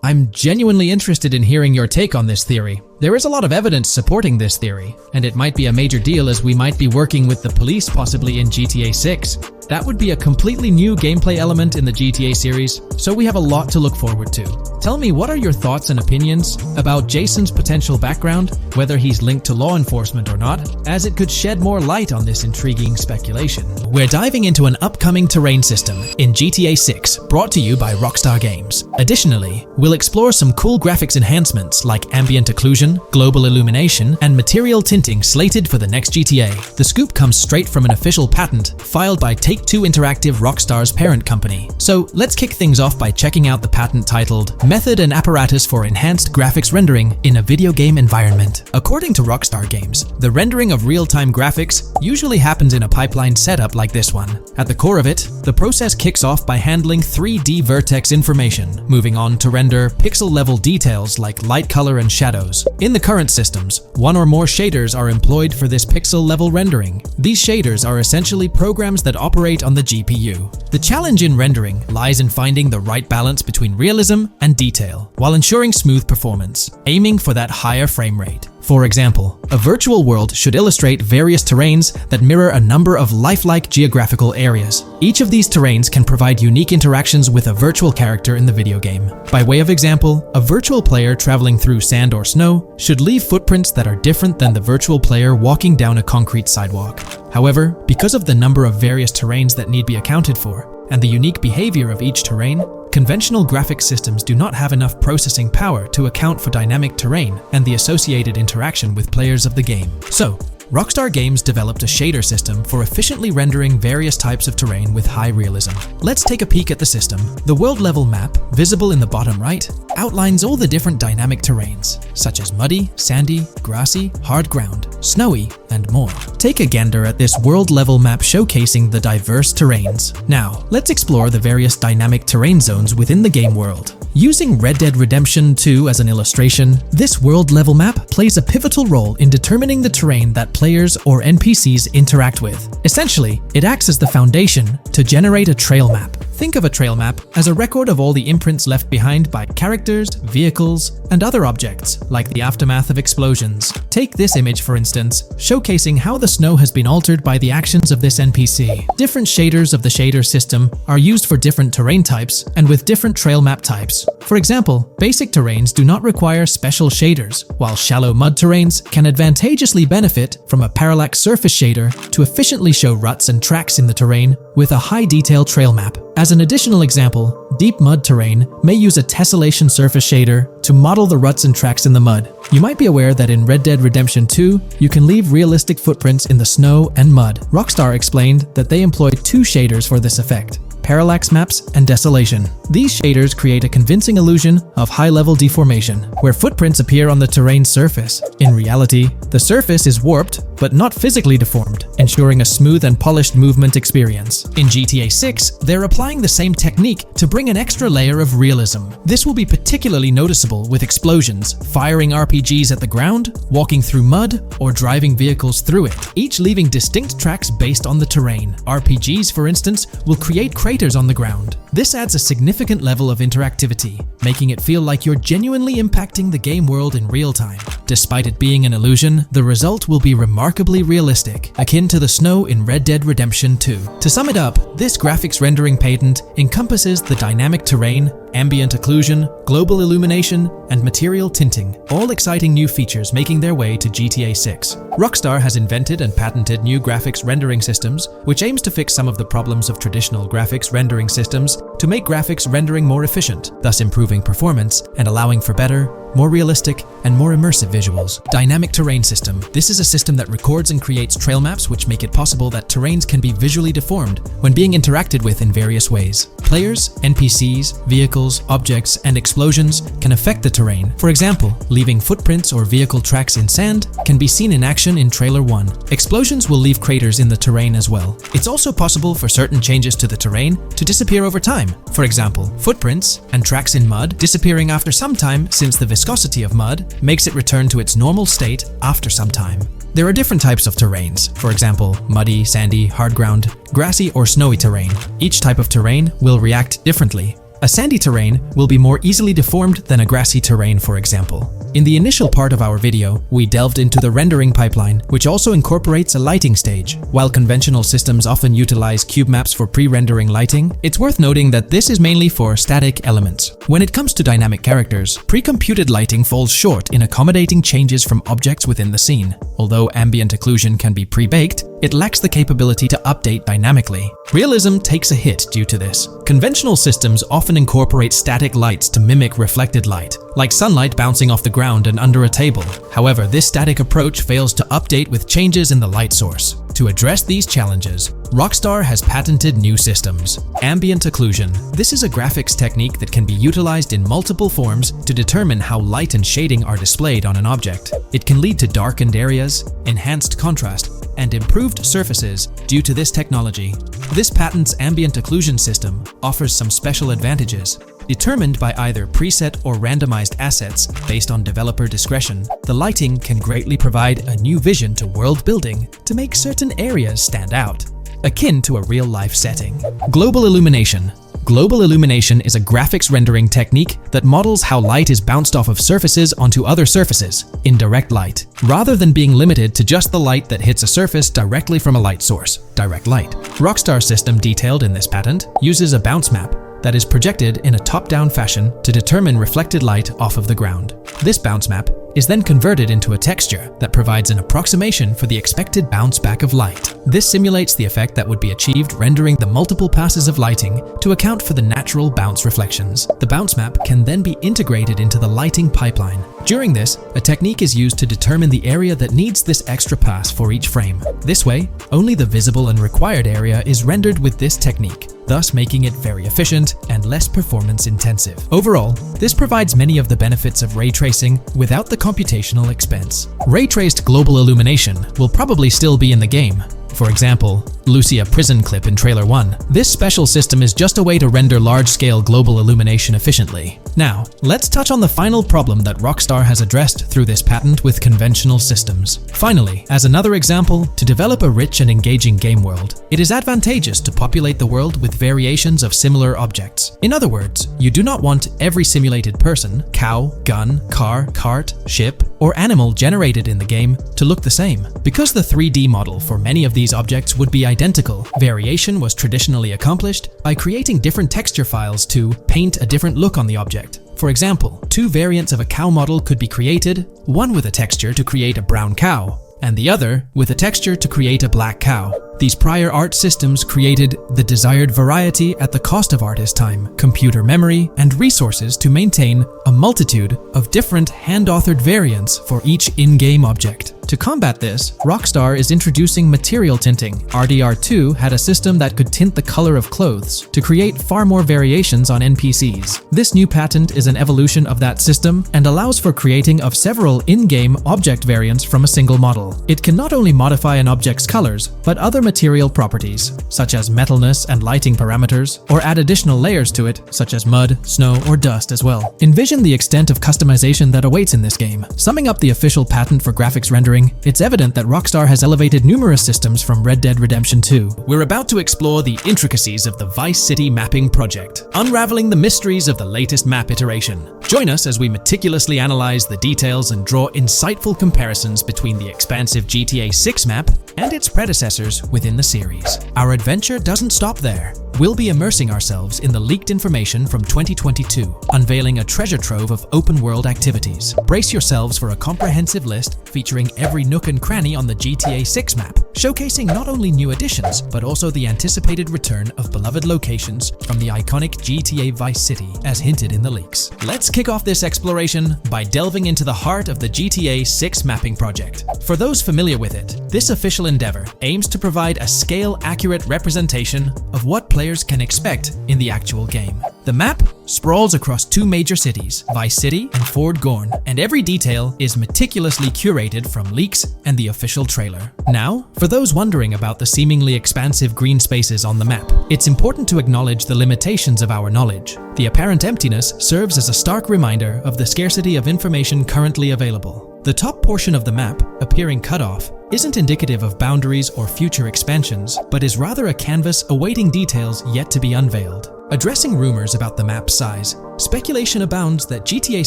Speaker 1: I'm genuinely interested in hearing your take on this theory. There is a lot of evidence supporting this theory, and it might be a major deal as we might be working with the police possibly in GTA 6. That would be a completely new gameplay element in the GTA series, so we have a lot to look forward to. Tell me, what are your thoughts and opinions about Jason's potential background, whether he's linked to law enforcement or not, as it could shed more light on this intriguing speculation. We're diving into an upcoming terrain system in GTA 6, brought to you by Rockstar Games. Additionally, we'll explore some cool graphics enhancements like ambient occlusion, global illumination, and material tinting slated for the next GTA. The scoop comes straight from an official patent filed by Take-Two Interactive, Rockstar's parent company. So let's kick things off by checking out the patent titled Method and Apparatus for Enhanced Graphics Rendering in a Video Game Environment. According to Rockstar Games, the rendering of real-time graphics usually happens in a pipeline setup like this one. At the core of it, the process kicks off by handling 3D vertex information, moving on to render pixel-level details like light, color, and shadows. In the current systems, one or more shaders are employed for this pixel-level rendering. These shaders are essentially programs that operate on the GPU. The challenge in rendering lies in finding the right balance between realism and detail, while ensuring smooth performance, aiming for that higher frame rate. For example, a virtual world should illustrate various terrains that mirror a number of lifelike geographical areas. Each of these terrains can provide unique interactions with a virtual character in the video game. By way of example, a virtual player traveling through sand or snow should leave footprints that are different than the virtual player walking down a concrete sidewalk. However, because of the number of various terrains that need be accounted for, and the unique behavior of each terrain, conventional graphics systems do not have enough processing power to account for dynamic terrain and the associated interaction with players of the game. So, Rockstar Games developed a shader system for efficiently rendering various types of terrain with high realism. Let's take a peek at the system. The world level map, visible in the bottom right, outlines all the different dynamic terrains, such as muddy, sandy, grassy, hard ground, snowy, and more. Take a gander at this world level map showcasing the diverse terrains. Now, let's explore the various dynamic terrain zones within the game world. Using Red Dead Redemption 2 as an illustration, this world level map plays a pivotal role in determining the terrain that players or NPCs interact with. Essentially, it acts as the foundation to generate a trail map. Think of a trail map as a record of all the imprints left behind by characters, vehicles, and other objects, like the aftermath of explosions. Take this image for instance, showcasing how the snow has been altered by the actions of this NPC. Different shaders of the shader system are used for different terrain types and with different trail map types. For example, basic terrains do not require special shaders, while shallow mud terrains can advantageously benefit from a parallax surface shader to efficiently show ruts and tracks in the terrain with a high-detail trail map. As an additional example, deep mud terrain may use a tessellation surface shader to model the ruts and tracks in the mud. You might be aware that in Red Dead Redemption 2, you can leave realistic footprints in the snow and mud. Rockstar explained that they employed two shaders for this effect: parallax maps and desolation. These shaders create a convincing illusion of high-level deformation, where footprints appear on the terrain's surface. In reality, the surface is warped but not physically deformed, ensuring a smooth and polished movement experience. In GTA 6, they're applying the same technique to bring an extra layer of realism. This will be particularly noticeable with explosions, firing RPGs at the ground, walking through mud, or driving vehicles through it, each leaving distinct tracks based on the terrain. RPGs, for instance, will create craters on the ground. This adds a significant level of interactivity, making it feel like you're genuinely impacting the game world in real time. Despite it being an illusion, the result will be remarkably realistic, akin to the snow in Red Dead Redemption 2. To sum it up, this graphics rendering patent encompasses the dynamic terrain, ambient occlusion, global illumination, and material tinting, all exciting new features making their way to GTA 6. Rockstar has invented and patented new graphics rendering systems, which aims to fix some of the problems of traditional graphics rendering systems to make graphics rendering more efficient, thus improving performance and allowing for better, more realistic, and more immersive visuals. Dynamic Terrain System. This is a system that records and creates trail maps which make it possible that terrains can be visually deformed when being interacted with in various ways. Players, NPCs, vehicles, objects, and explosions can affect the terrain. For example, leaving footprints or vehicle tracks in sand can be seen in action in Trailer 1. Explosions will leave craters in the terrain as well. It's also possible for certain changes to the terrain to disappear over time. For example, footprints and tracks in mud disappearing after some time, since the viscosity of mud makes it return to its normal state after some time. There are different types of terrains, for example, muddy, sandy, hard ground, grassy, or snowy terrain. Each type of terrain will react differently. A sandy terrain will be more easily deformed than a grassy terrain, for example. In the initial part of our video, we delved into the rendering pipeline, which also incorporates a lighting stage. While conventional systems often utilize cube maps for pre-rendering lighting, it's worth noting that this is mainly for static elements. When it comes to dynamic characters, pre-computed lighting falls short in accommodating changes from objects within the scene. Although ambient occlusion can be pre-baked, it lacks the capability to update dynamically. Realism takes a hit due to this. Conventional systems often incorporate static lights to mimic reflected light, like sunlight bouncing off the ground and under a table. However, this static approach fails to update with changes in the light source. To address these challenges, Rockstar has patented new systems. Ambient occlusion. This is a graphics technique that can be utilized in multiple forms to determine how light and shading are displayed on an object. It can lead to darkened areas, enhanced contrast, and improved surfaces due to this technology. This patent's ambient occlusion system offers some special advantages. Determined by either preset or randomized assets based on developer discretion, the lighting can greatly provide a new vision to world building to make certain areas stand out, akin to a real-life setting. Global illumination. Global illumination is a graphics rendering technique that models how light is bounced off of surfaces onto other surfaces in direct light, rather than being limited to just the light that hits a surface directly from a light source, direct light. Rockstar's system detailed in this patent uses a bounce map that is projected in a top-down fashion to determine reflected light off of the ground. This bounce map is then converted into a texture that provides an approximation for the expected bounce back of light. This simulates the effect that would be achieved rendering the multiple passes of lighting to account for the natural bounce reflections. The bounce map can then be integrated into the lighting pipeline. During this, a technique is used to determine the area that needs this extra pass for each frame. This way, only the visible and required area is rendered with this technique, thus making it very efficient and less performance intensive. Overall, this provides many of the benefits of ray tracing without the computational expense. Ray-traced global illumination will probably still be in the game. For example, Lucia prison clip in Trailer 1. This special system is just a way to render large-scale global illumination efficiently. Now, let's touch on the final problem that Rockstar has addressed through this patent with conventional systems. Finally, as another example, to develop a rich and engaging game world, it is advantageous to populate the world with variations of similar objects. In other words, you do not want every simulated person, cow, gun, car, cart, ship, or animal generated in the game to look the same. Because the 3D model for many of these objects would be identical, variation was traditionally accomplished by creating different texture files to paint a different look on the object. For example, two variants of a cow model could be created, one with a texture to create a brown cow, and the other with a texture to create a black cow. These prior art systems created the desired variety at the cost of artist time, computer memory, and resources to maintain a multitude of different hand-authored variants for each in-game object. To combat this, Rockstar is introducing material tinting. RDR2 had a system that could tint the color of clothes to create far more variations on NPCs. This new patent is an evolution of that system and allows for creating of several in-game object variants from a single model. It can not only modify an object's colors, but other material properties, such as metalness and lighting parameters, or add additional layers to it, such as mud, snow, or dust as well. Envision the extent of customization that awaits in this game. Summing up the official patent for graphics rendering, it's evident that Rockstar has elevated numerous systems from Red Dead Redemption 2. We're about to explore the intricacies of the Vice City mapping project, unraveling the mysteries of the latest map iteration. Join us as we meticulously analyze the details and draw insightful comparisons between the expansive GTA 6 map and its predecessors within the series. Our adventure doesn't stop there. We'll be immersing ourselves in the leaked information from 2022, unveiling a treasure trove of open-world activities. Brace yourselves for a comprehensive list featuring every nook and cranny on the GTA 6 map, showcasing not only new additions, but also the anticipated return of beloved locations from the iconic GTA Vice City, as hinted in the leaks. Let's kick off this exploration by delving into the heart of the GTA 6 mapping project. For those familiar with it, this official endeavor aims to provide a scale-accurate representation of what players players can expect in the actual game. The map sprawls across two major cities, Vice City and Fort Gorn, and every detail is meticulously curated from leaks and the official trailer. Now, for those wondering about the seemingly expansive green spaces on the map, it's important to acknowledge the limitations of our knowledge. The apparent emptiness serves as a stark reminder of the scarcity of information currently available. The top portion of the map, appearing cut off, isn't indicative of boundaries or future expansions, but is rather a canvas awaiting details yet to be unveiled. Addressing rumors about the map's size, speculation abounds that GTA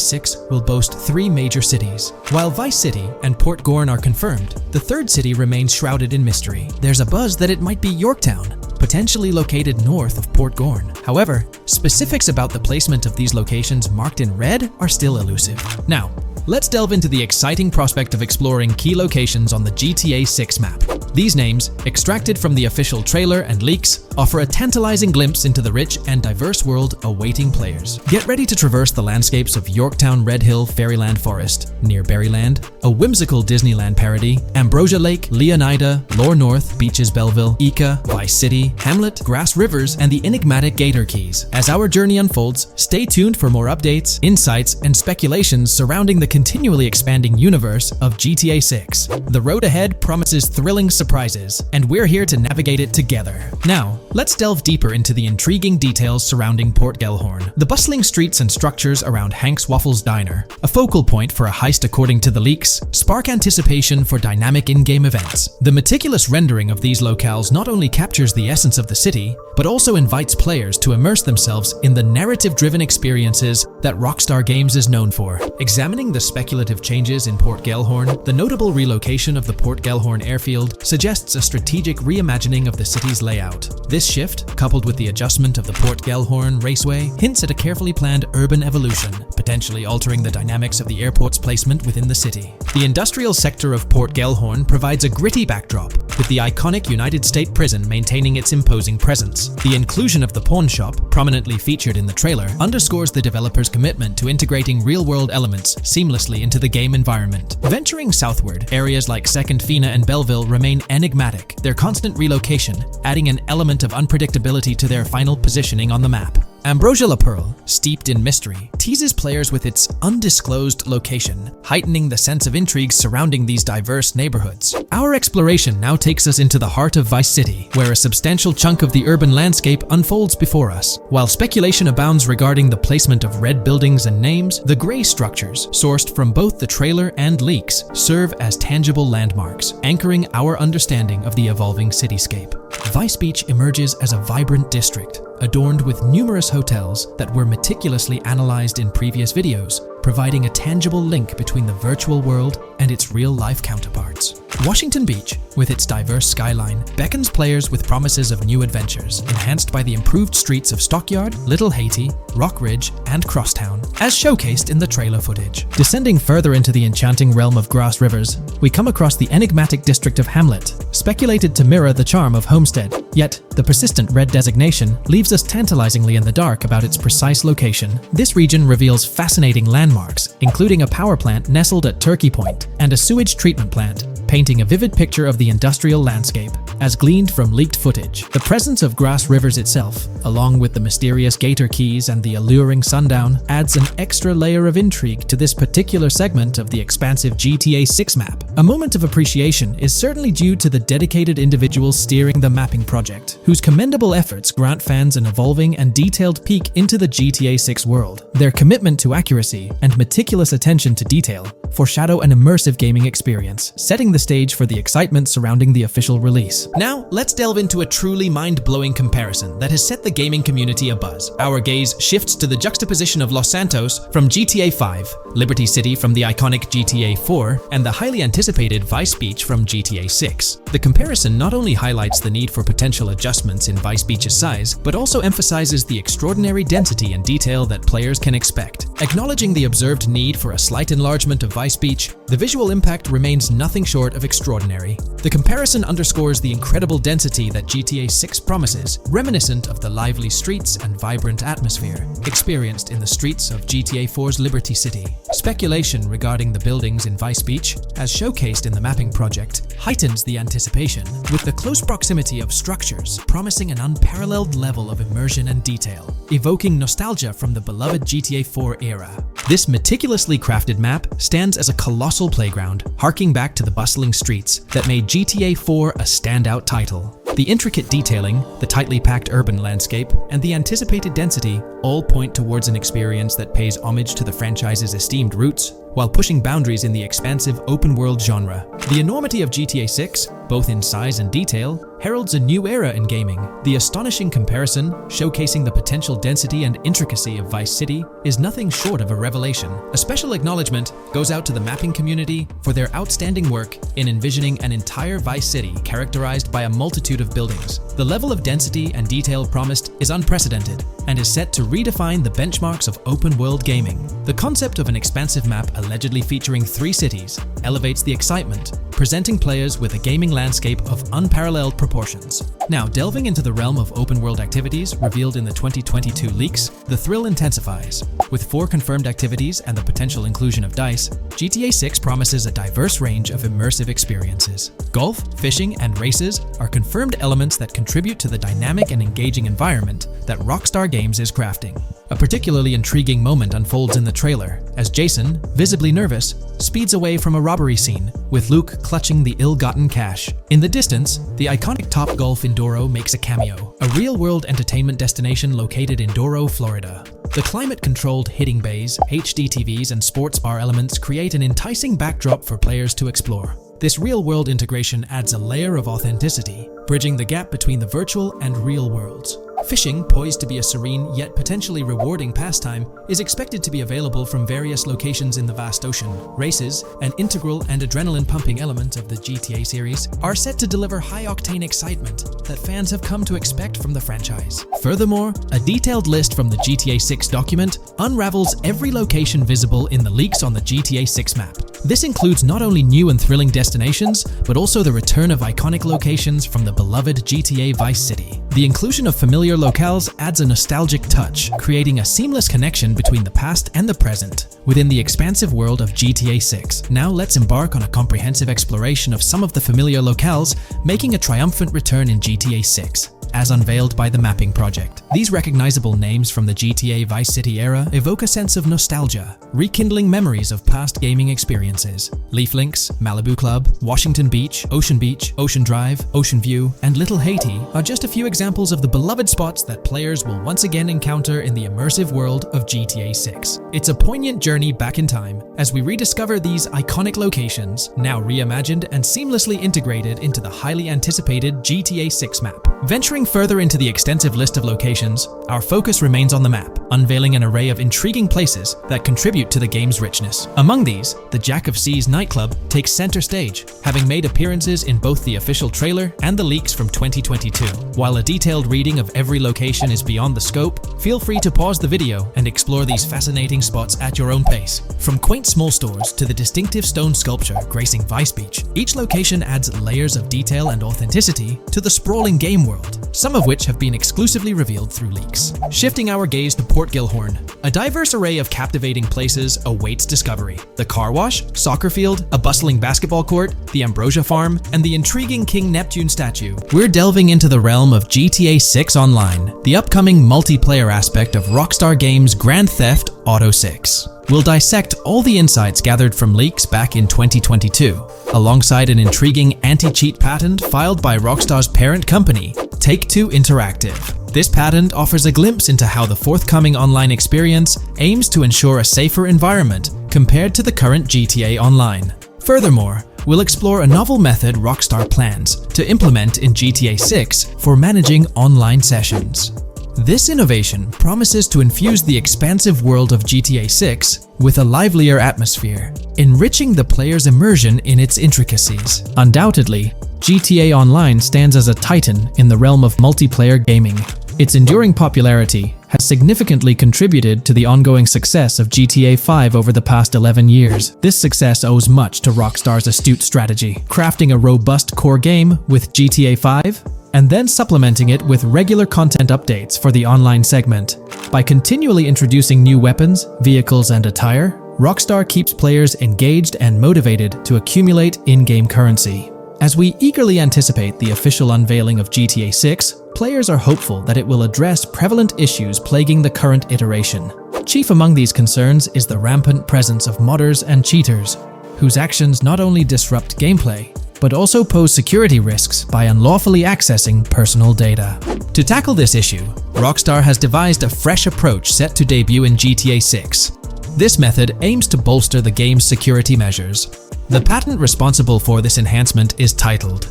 Speaker 1: 6 will boast 3 major cities. While Vice City and Port Gorn are confirmed, the third city remains shrouded in mystery. There's a buzz that it might be Yorktown, potentially located north of Port Gorn. However, specifics about the placement of these locations marked in red are still elusive. Now, let's delve into the exciting prospect of exploring key locations on the GTA 6 map. These names, extracted from the official trailer and leaks, offer a tantalizing glimpse into the rich and diverse world awaiting players. Get ready to traverse the landscapes of Yorktown Red Hill Fairyland Forest, near Berryland, a whimsical Disneyland parody, Ambrosia Lake, Leonida, Lore North, Beaches Belleville, Ica, Vice City, Hamlet, Grass Rivers, and the enigmatic Gator Keys. As our journey unfolds, stay tuned for more updates, insights, and speculations surrounding the continually expanding universe of GTA 6. The road ahead promises thrilling surprises, and we're here to navigate it together. Now, let's delve deeper into the intriguing details surrounding Port Gellhorn. The bustling streets and structures around Hank's Waffles Diner, a focal point for a heist according to the leaks, spark anticipation for dynamic in-game events. The meticulous rendering of these locales not only captures the essence of the city, but also invites players to immerse themselves in the narrative-driven experiences that Rockstar Games is known for. Examining the speculative changes in Port Gellhorn, the notable relocation of the Port Gellhorn airfield suggests a strategic reimagining of the city's layout. This shift, coupled with the adjustment of the Port Gellhorn Raceway, hints at a carefully planned urban evolution, potentially altering the dynamics of the airport's placement within the city. The industrial sector of Port Gellhorn provides a gritty backdrop, with the iconic United States prison maintaining its imposing presence. The inclusion of the pawn shop, prominently featured in the trailer, underscores the developer's commitment to integrating real-world elements seamlessly into the game environment. Venturing southward, areas like Second Fina and Belleville remain enigmatic, their constant relocation adding an element of unpredictability to their final positioning on the map. Ambrosia La Pearl, steeped in mystery, teases players with its undisclosed location, heightening the sense of intrigue surrounding these diverse neighborhoods. Our exploration now takes us into the heart of Vice City, where a substantial chunk of the urban landscape unfolds before us. While speculation abounds regarding the placement of red buildings and names, the gray structures, sourced from both the trailer and leaks, serve as tangible landmarks, anchoring our understanding of the evolving cityscape. Vice Beach emerges as a vibrant district, adorned with numerous hotels that were meticulously analyzed in previous videos, providing a tangible link between the virtual world and its real-life counterparts. Washington Beach, with its diverse skyline, beckons players with promises of new adventures, enhanced by the improved streets of Stockyard, Little Haiti, Rock Ridge, and Crosstown, as showcased in the trailer footage. Descending further into the enchanting realm of Grass Rivers, we come across the enigmatic district of Hamlet, speculated to mirror the charm of Homestead. Yet, the persistent red designation leaves us tantalizingly in the dark about its precise location. This region reveals fascinating landmarks, including a power plant nestled at Turkey Point and a sewage treatment plant, painting a vivid picture of the industrial landscape, as gleaned from leaked footage. The presence of Grass Rivers itself, along with the mysterious Gator Keys and the alluring sundown, adds an extra layer of intrigue to this particular segment of the expansive GTA 6 map. A moment of appreciation is certainly due to the dedicated individuals steering the mapping project, whose commendable efforts grant fans an evolving and detailed peek into the GTA 6 world. Their commitment to accuracy and meticulous attention to detail foreshadow an immersive gaming experience, setting the stage for the excitement surrounding the official release. Now, let's delve into a truly mind-blowing comparison that has set the gaming community abuzz. Our gaze shifts to the juxtaposition of Los Santos from GTA 5, Liberty City from the iconic GTA 4, and the highly anticipated Vice Beach from GTA 6. The comparison not only highlights the need for potential adjustments in Vice Beach's size, but also emphasizes the extraordinary density and detail that players can expect. Acknowledging the observed need for a slight enlargement of Vice Beach, the visual impact remains nothing short short of extraordinary. The comparison underscores the incredible density that GTA 6 promises, reminiscent of the lively streets and vibrant atmosphere experienced in the streets of GTA 4's Liberty City. Speculation regarding the buildings in Vice Beach, as showcased in the mapping project, heightens the anticipation, with the close proximity of structures promising an unparalleled level of immersion and detail, evoking nostalgia from the beloved GTA 4 era. This meticulously crafted map stands as a colossal playground, harking back to the bustling streets that made GTA 4 a standout title. The intricate detailing, the tightly packed urban landscape, and the anticipated density all point towards an experience that pays homage to the franchise's esteemed roots, while pushing boundaries in the expansive open-world genre. The enormity of GTA 6, both in size and detail, heralds a new era in gaming. The astonishing comparison, showcasing the potential density and intricacy of Vice City, is nothing short of a revelation. A special acknowledgement goes out to the mapping community for their outstanding work in envisioning an entire Vice City characterized by a multitude of buildings. The level of density and detail promised is unprecedented and is set to redefine the benchmarks of open-world gaming. The concept of an expansive map allegedly featuring 3 cities elevates the excitement, presenting players with a gaming landscape of unparalleled proportions. Now, delving into the realm of open-world activities revealed in the 2022 leaks, the thrill intensifies. With 4 confirmed activities and the potential inclusion of DICE, GTA 6 promises a diverse range of immersive experiences. Golf, fishing, and races are confirmed elements that contribute to the dynamic and engaging environment that Rockstar Games is crafting. A particularly intriguing moment unfolds in the trailer, as Jason, visibly nervous, speeds away from a robbery scene, with Luke clutching the ill-gotten cash. In the distance, the iconic Topgolf in Doro makes a cameo, a real-world entertainment destination located in Doro, Florida. The climate-controlled hitting bays, HD TVs, and sports bar elements create an enticing backdrop for players to explore. This real-world integration adds a layer of authenticity, bridging the gap between the virtual and real worlds. Fishing, poised to be a serene yet potentially rewarding pastime, is expected to be available from various locations in the vast ocean. Races, an integral and adrenaline-pumping element of the GTA series, are set to deliver high-octane excitement that fans have come to expect from the franchise. Furthermore, a detailed list from the GTA 6 document unravels every location visible in the leaks on the GTA 6 map. This includes not only new and thrilling destinations, but also the return of iconic locations from the beloved GTA Vice City. The inclusion of familiar locales adds a nostalgic touch, creating a seamless connection between the past and the present within the expansive world of GTA 6. Now let's embark on a comprehensive exploration of some of the familiar locales, making a triumphant return in GTA 6. As unveiled by the mapping project. These recognizable names from the GTA Vice City era evoke a sense of nostalgia, rekindling memories of past gaming experiences. Leaf Links, Malibu Club, Washington Beach, Ocean Drive, Ocean View, and Little Haiti are just a few examples of the beloved spots that players will once again encounter in the immersive world of GTA 6. It's a poignant journey back in time as we rediscover these iconic locations, now reimagined and seamlessly integrated into the highly anticipated GTA 6 map. Venturing further into the extensive list of locations, our focus remains on the map, unveiling an array of intriguing places that contribute to the game's richness. Among these, the Jack of Seas nightclub takes center stage, having made appearances in both the official trailer and the leaks from 2022. While a detailed reading of every location is beyond the scope, feel free to pause the video and explore these fascinating spots at your own pace. From quaint small stores to the distinctive stone sculpture gracing Vice Beach, each location adds layers of detail and authenticity to the sprawling game world, some of which have been exclusively revealed through leaks. Shifting our gaze to Port Gilhorn, a diverse array of captivating places awaits discovery. The car wash, soccer field, a bustling basketball court, the Ambrosia Farm, and the intriguing King Neptune statue. We're delving into the realm of GTA 6 Online, the upcoming multiplayer aspect of Rockstar Games' Grand Theft Auto 6. We'll dissect all the insights gathered from leaks back in 2022, alongside an intriguing anti-cheat patent filed by Rockstar's parent company, Take-Two Interactive. This patent offers a glimpse into how the forthcoming online experience aims to ensure a safer environment compared to the current GTA Online. Furthermore, we'll explore a novel method Rockstar plans to implement in GTA 6 for managing online sessions. This innovation promises to infuse the expansive world of GTA 6 with a livelier atmosphere, enriching the player's immersion in its intricacies. Undoubtedly, GTA Online stands as a titan in the realm of multiplayer gaming. Its enduring popularity has significantly contributed to the ongoing success of GTA 5 over the past 11 years. This success owes much to Rockstar's astute strategy, crafting a robust core game with GTA 5 and then supplementing it with regular content updates for the online segment. By continually introducing new weapons, vehicles, and attire, Rockstar keeps players engaged and motivated to accumulate in-game currency. As we eagerly anticipate the official unveiling of GTA 6, players are hopeful that it will address prevalent issues plaguing the current iteration. Chief among these concerns is the rampant presence of modders and cheaters, whose actions not only disrupt gameplay, but also pose security risks by unlawfully accessing personal data. To tackle this issue, Rockstar has devised a fresh approach set to debut in GTA 6. This method aims to bolster the game's security measures. The patent responsible for this enhancement is titled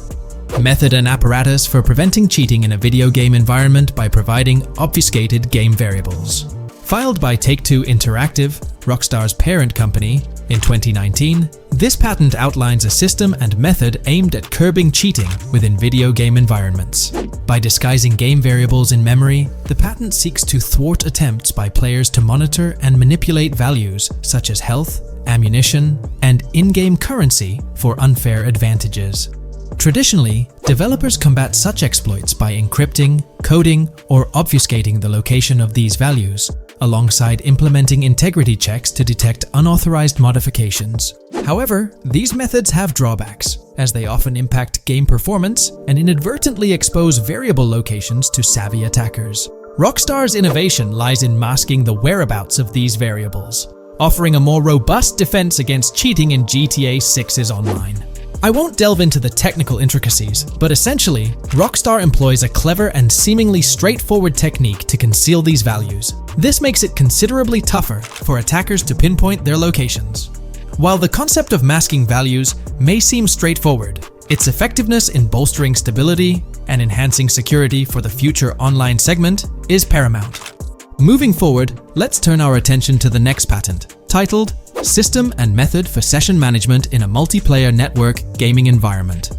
Speaker 1: Method and Apparatus for Preventing Cheating in a Video Game Environment by Providing Obfuscated Game Variables. Filed by Take-Two Interactive, Rockstar's parent company, in 2019, this patent outlines a system and method aimed at curbing cheating within video game environments. By disguising game variables in memory, the patent seeks to thwart attempts by players to monitor and manipulate values such as health, ammunition, and in-game currency for unfair advantages. Traditionally, developers combat such exploits by encrypting, coding, or obfuscating the location of these values, alongside implementing integrity checks to detect unauthorized modifications. However, these methods have drawbacks, as they often impact game performance and inadvertently expose variable locations to savvy attackers. Rockstar's innovation lies in masking the whereabouts of these variables, offering a more robust defense against cheating in GTA 6's online. I won't delve into the technical intricacies, but essentially, Rockstar employs a clever and seemingly straightforward technique to conceal these values. This makes it considerably tougher for attackers to pinpoint their locations. While the concept of masking values may seem straightforward, its effectiveness in bolstering stability and enhancing security for the future online segment is paramount. Moving forward, let's turn our attention to the next patent, titled System and Method for Session Management in a Multiplayer Network Gaming Environment.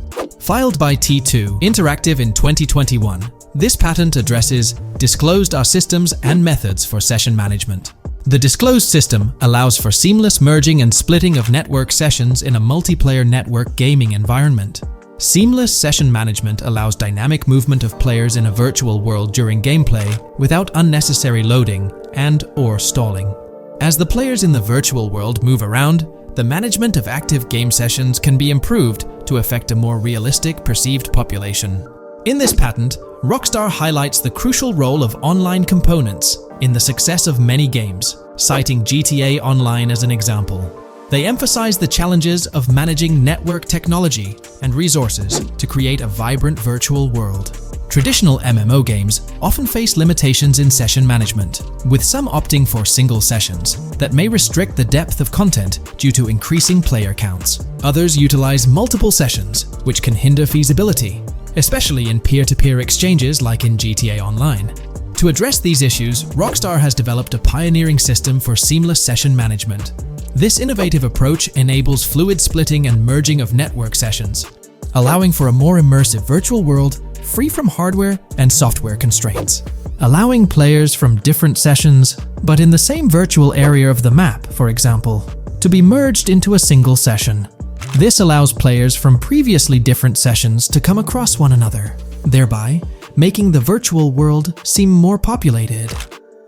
Speaker 1: Filed by T2 Interactive in 2021, this patent addresses disclosed are systems and methods for session management. The disclosed system allows for seamless merging and splitting of network sessions in a multiplayer network gaming environment. Seamless session management allows dynamic movement of players in a virtual world during gameplay without unnecessary loading and/or stalling. As the players in the virtual world move around, the management of active game sessions can be improved to affect a more realistic perceived population. In this patent, Rockstar highlights the crucial role of online components in the success of many games, citing GTA Online as an example. They emphasize the challenges of managing network technology and resources to create a vibrant virtual world. Traditional MMO games often face limitations in session management, with some opting for single sessions that may restrict the depth of content due to increasing player counts. Others utilize multiple sessions, which can hinder feasibility, especially in peer-to-peer exchanges like in GTA Online. To address these issues, Rockstar has developed a pioneering system for seamless session management. This innovative approach enables fluid splitting and merging of network sessions, allowing for a more immersive virtual world free from hardware and software constraints. Allowing players from different sessions, but in the same virtual area of the map, for example, to be merged into a single session. This allows players from previously different sessions to come across one another, thereby making the virtual world seem more populated.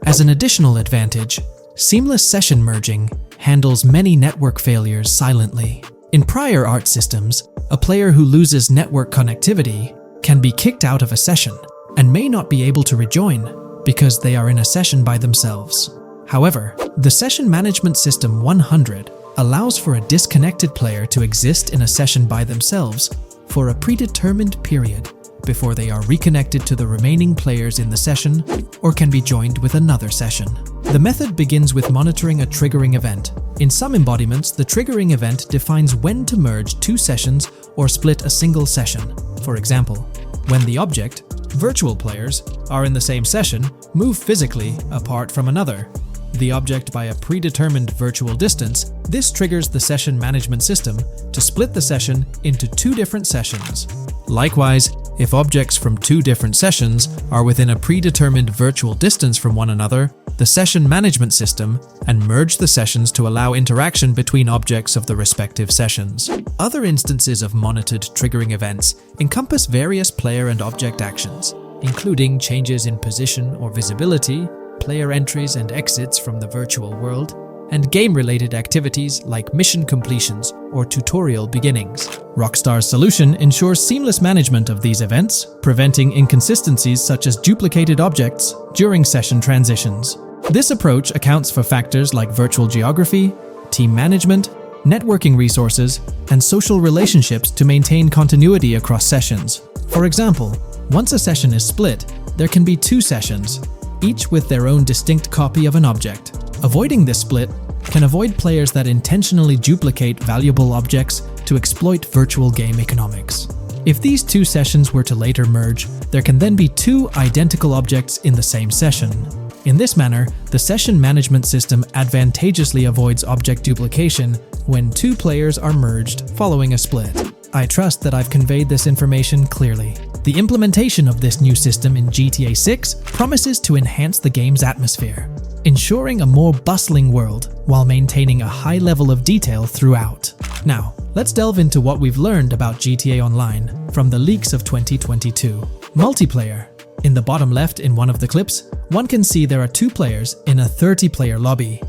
Speaker 1: As an additional advantage, seamless session merging handles many network failures silently. In prior art systems, a player who loses network connectivity can be kicked out of a session and may not be able to rejoin because they are in a session by themselves. However, the Session Management System 100 allows for a disconnected player to exist in a session by themselves for a predetermined period before they are reconnected to the remaining players in the session or can be joined with another session. The method begins with monitoring a triggering event. In some embodiments, the triggering event defines when to merge two sessions or split a single session. For example, when the object, virtual players, are in the same session, move physically apart from another, the object by a predetermined virtual distance, this triggers the session management system to split the session into two different sessions. Likewise, If objects from two different sessions are within a predetermined virtual distance from one another, the session management system and merge the sessions to allow interaction between objects of the respective sessions. Other instances of monitored triggering events encompass various player and object actions, including changes in position or visibility, player entries and exits from the virtual world, and game-related activities like mission completions or tutorial beginnings. Rockstar's solution ensures seamless management of these events, preventing inconsistencies such as duplicated objects during session transitions. This approach accounts for factors like virtual geography, team management, networking resources, and social relationships to maintain continuity across sessions. For example, once a session is split, there can be two sessions, each with their own distinct copy of an object. Avoiding this split can avoid players that intentionally duplicate valuable objects to exploit virtual game economics. If these two sessions were to later merge, there can then be two identical objects in the same session. In this manner, the session management system advantageously avoids object duplication when two players are merged following a split. I trust that I've conveyed this information clearly. The implementation of this new system in GTA 6 promises to enhance the game's atmosphere, ensuring a more bustling world while maintaining a high level of detail throughout. Now, let's delve into what we've learned about GTA Online from the leaks of 2022. Multiplayer. In the bottom left in one of the clips, one can see there are two players in a 30-player lobby.